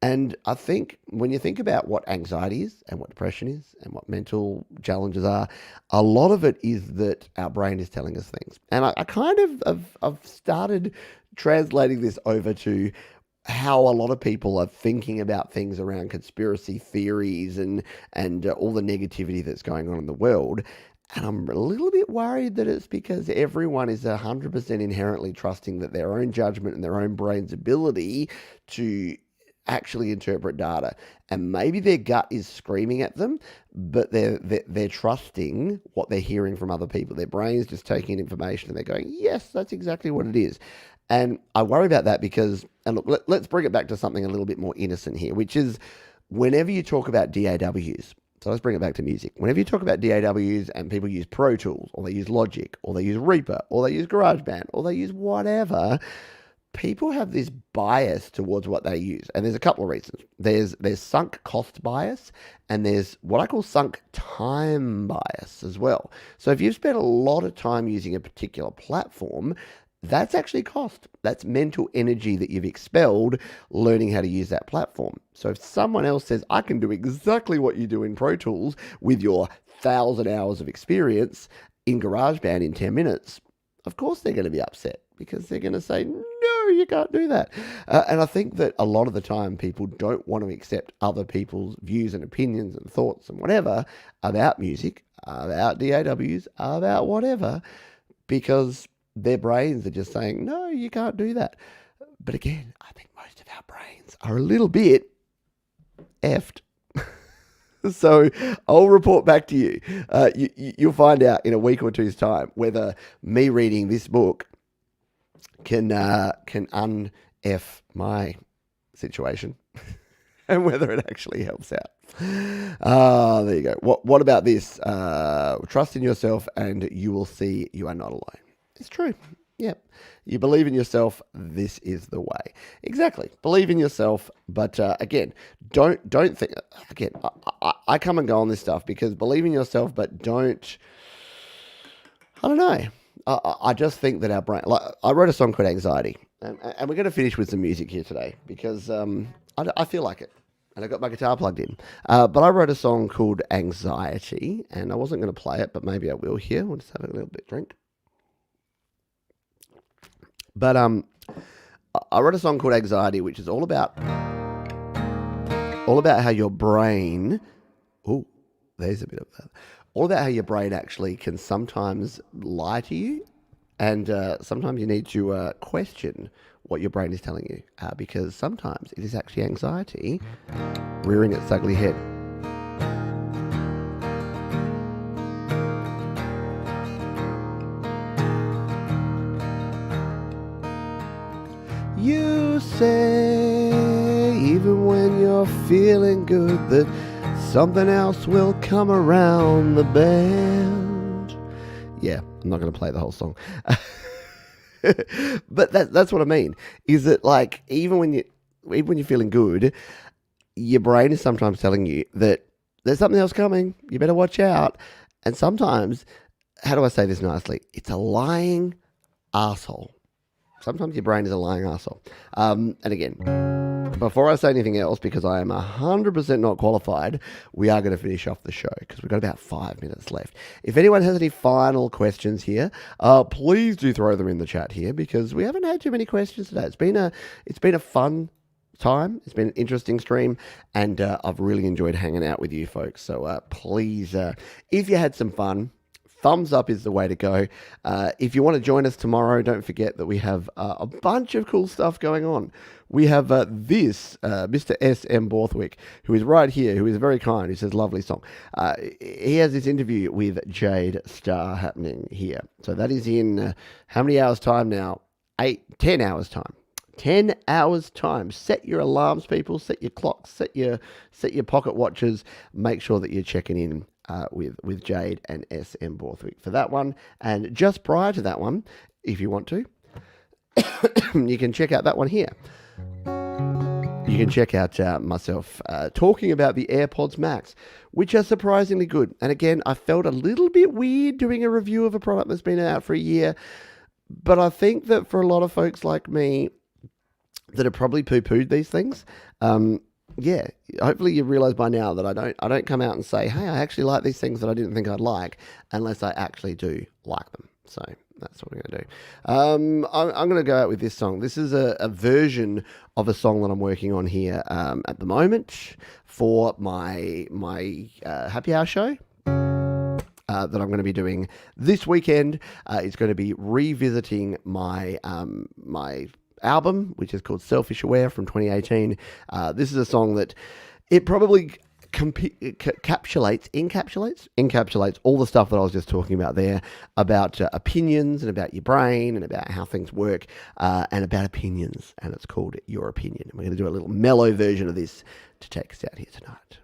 And I think when you think about what anxiety is and what depression is and what mental challenges are, a lot of it is that our brain is telling us things. And I kind of I've started translating this over to how a lot of people are thinking about things around conspiracy theories and all the negativity that's going on in the world. And I'm a little bit worried that it's because everyone is 100% inherently trusting that their own judgment and their own brain's ability to actually interpret data. And maybe their gut is screaming at them, but they're trusting what they're hearing from other people. Their brain's just taking in information and they're going, yes, that's exactly what it is. And I worry about that because, and look, let's bring it back to something a little bit more innocent here, which is whenever you talk about DAWs, so let's bring it back to music. Whenever you talk about DAWs and people use Pro Tools, or they use Logic, or they use Reaper, or they use GarageBand, or they use whatever, people have this bias towards what they use. And there's a couple of reasons. There's sunk cost bias, and there's what I call sunk time bias as well. So if you've spent a lot of time using a particular platform, that's actually cost. That's mental energy that you've expelled learning how to use that platform. So if someone else says, I can do exactly what you do in Pro Tools with your 1,000 hours of experience in GarageBand in 10 minutes, of course they're going to be upset because they're going to say, no, you can't do that. And I think that a lot of the time people don't want to accept other people's views and opinions and thoughts and whatever about music, about DAWs, about whatever, because their brains are just saying, no, you can't do that. But again, I think most of our brains are a little bit effed. So I'll report back to you. You'll find out in a week or two's time whether me reading this book can un-F my situation and whether it actually helps out. There you go. What about this? Trust in yourself and you will see you are not alone. It's true. Yep. You believe in yourself. This is the way. Exactly. Believe in yourself. But again, don't think. Again, I come and go on this stuff because believe in yourself, but don't. I don't know. I just think that our brain. Like, I wrote a song called Anxiety, and we're going to finish with some music here today because I feel like it. And I got my guitar plugged in. But I wrote a song called Anxiety, and I wasn't going to play it, but maybe I will here. We'll just have a little bit of drink. But I wrote a song called Anxiety, which is all about how your brain. Oh, there's a bit of that. All about how your brain actually can sometimes lie to you, and sometimes you need to question what your brain is telling you, because sometimes it is actually anxiety rearing its ugly head. You say, even when you're feeling good, that something else will come around the bend. Yeah, I'm not going to play the whole song. But that's what I mean, is that like, even when even when you're feeling good, your brain is sometimes telling you that there's something else coming. You better watch out. And sometimes, how do I say this nicely? It's a lying asshole. Sometimes your brain is a lying asshole. And again, before I say anything else, because I am 100% not qualified, we are going to finish off the show because we've got about 5 minutes left. If anyone has any final questions here, please do throw them in the chat here because we haven't had too many questions today. It's been a fun time. It's been an interesting stream, and I've really enjoyed hanging out with you folks. So please, if you had some fun, thumbs up is the way to go. If you want to join us tomorrow, don't forget that we have a bunch of cool stuff going on. We have Mr. S.M. Borthwick, who is right here, who is very kind, who says, lovely song. He has this interview with Jade Starr happening here. So that is in how many hours time now? 10 hours time. 10 hours time. Set your alarms, people. Set your clocks. Set your pocket watches. Make sure that you're checking in with Jade and S.M. Borthwick for that one. And just prior to that one, if you want to, you can check out that one here. You can check out myself talking about the Airpods Max, which are surprisingly good. And again, I felt a little bit weird doing a review of a product that's been out for a year. But I think that for a lot of folks like me that have probably poo-pooed these things, yeah, hopefully you realise by now that I don't come out and say, hey, I actually like these things that I didn't think I'd like, unless I actually do like them. So that's what we're going to do. I'm going to go out with this song. This is a version of a song that I'm working on here at the moment for my happy hour show that I'm going to be doing this weekend. It's going to be revisiting my my album, which is called Selfish Aware from 2018. This is a song that it probably encapsulates all the stuff that I was just talking about there, about opinions and about your brain and about how things work, and about opinions, and it's called Your Opinion. And we're going to do a little mellow version of this to take us out here tonight.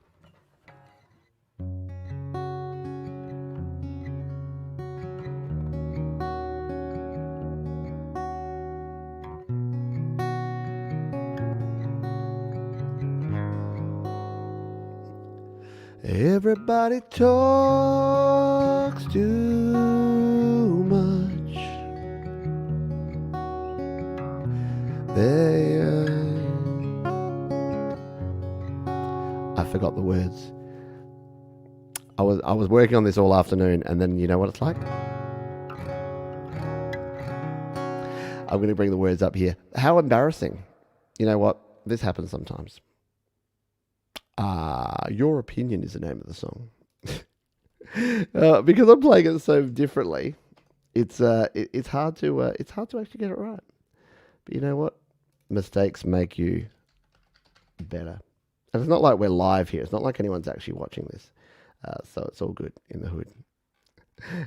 Everybody talks too much. I forgot the words. I was working on this all afternoon, and then you know what it's like? I'm going to bring the words up here. How embarrassing. You know what? This happens sometimes. Your Opinion is the name of the song. Because I'm playing it so differently, it's hard to actually get it right. But you know what? Mistakes make you better. And it's not like we're live here. It's not like anyone's actually watching this. So it's all good in the hood.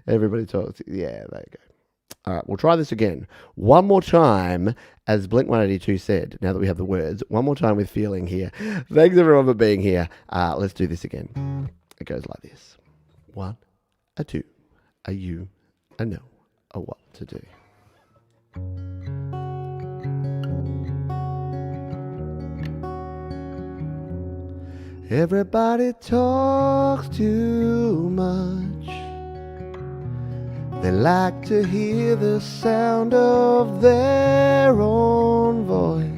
Everybody talks. Yeah, there you go. All right, we'll try this again. One more time, as Blink-182 said, now that we have the words, one more time with feeling here. Thanks, everyone, for being here. Let's do this again. It goes like this. 1, a 2, a you, a no, a what to do. Everybody talks too much. They like to hear the sound of their own voice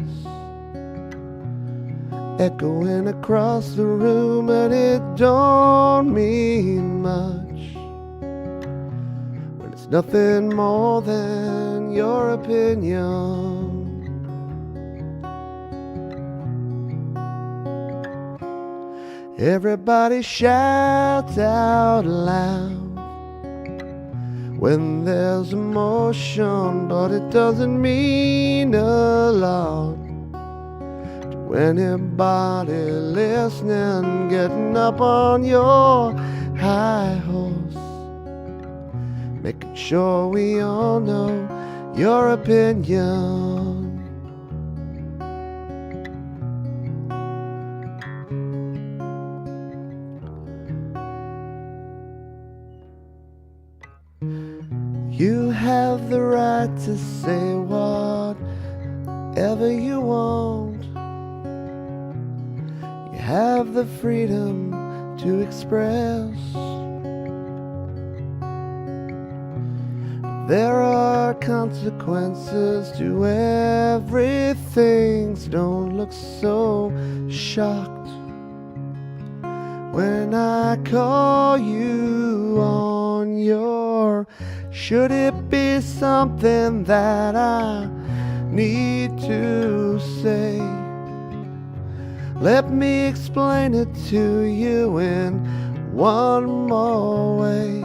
echoing across the room, and it don't mean much when it's nothing more than your opinion. Everybody shouts out loud when there's emotion, but it doesn't mean a lot to anybody listening, getting up on your high horse, making sure we all know your opinion. You have the right to say whatever you want. have the freedom to express. There are consequences to everything, so don't look so shocked when I call you on your. Should it be something that I need to say? Let me explain it to you in one more way.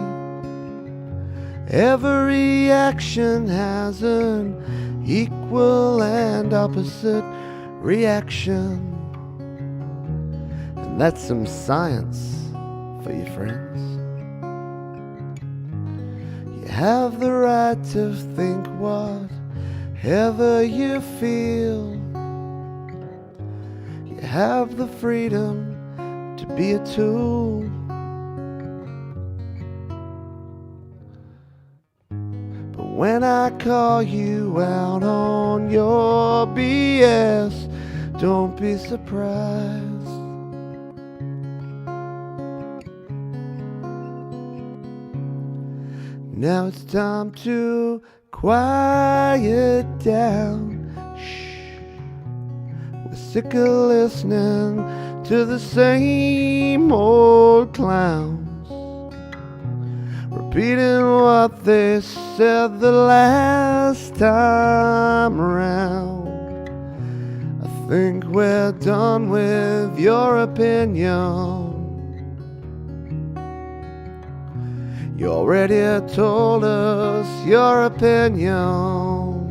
Every action has an equal and opposite reaction. And that's some science for you friends. You have the right to think whatever you feel. You have the freedom to be a tool. When I call you out on your BS, don't be surprised. Now it's time to quiet down. Shh. We're sick of listening to the same old clowns, repeating what they said the last time around. I think we're done with your opinion. You already told us your opinion.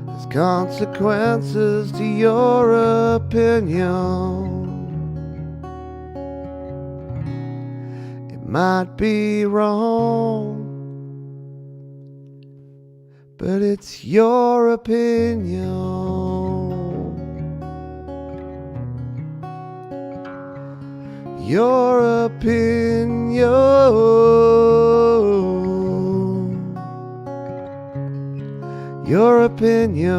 There's consequences to your opinion. Might be wrong, but it's your opinion. Your opinion. Your opinion.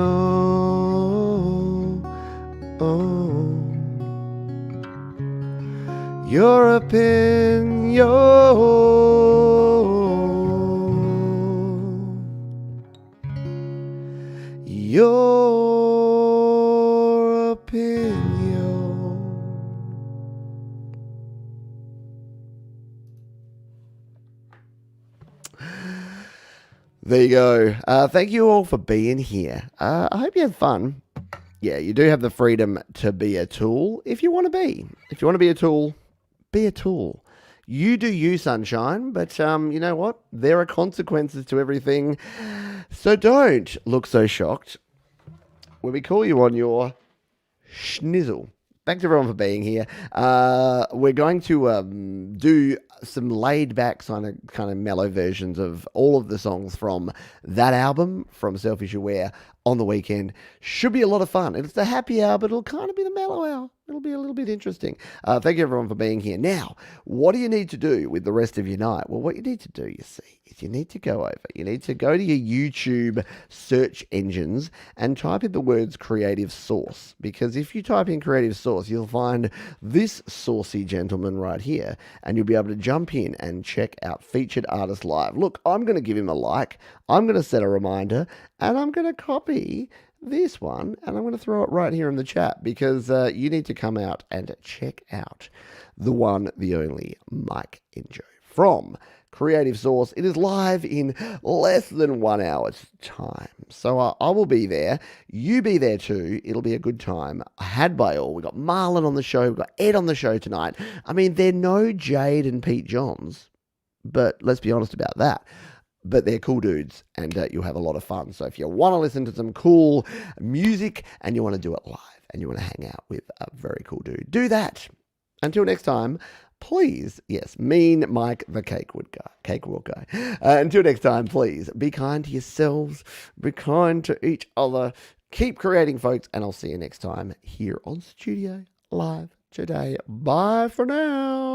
Your opinion. Your opinion. There you go. Thank you all for being here. I hope you had fun. Yeah, you do have the freedom to be a tool if you want to be. If you want to be a tool, be a tool. You do you, sunshine, but you know what? There are consequences to everything. So don't look so shocked when we call you on your schnizzle. Thanks everyone for being here. We're going to do some laid back kind of mellow versions of all of the songs from that album, from Selfish Aware, on the weekend. Should be a lot of fun. It's the happy hour, but it'll kind of be the mellow hour. It'll be a little bit interesting. Thank you everyone for being here. Now, what do you need to do with the rest of your night? Well, what you need to do, you see, is you need to go over. You need to go to your YouTube search engines and type in the words creative source. Because if you type in creative source, you'll find this saucy gentleman right here. And you'll be able to jump in and check out Featured Artist Live. Look, I'm going to give him a like. I'm going to set a reminder. And I'm going to copy this one, and I'm going to throw it right here in the chat because you need to come out and check out the one, the only Mike Injo from Creative Source. It is live in less than 1 hour's time. So I will be there. You be there too. It'll be a good time. Had by all. We got Marlon on the show. We've got Ed on the show tonight. I mean, they're no Jade and Pete Johns, but let's be honest about that. But they're cool dudes, and you'll have a lot of fun. So if you want to listen to some cool music and you want to do it live and you want to hang out with a very cool dude, do that. Until next time, please, yes, mean Mike the cake walk guy. Until next time, please be kind to yourselves, be kind to each other, keep creating, folks, and I'll see you next time here on Studio Live today. Bye for now.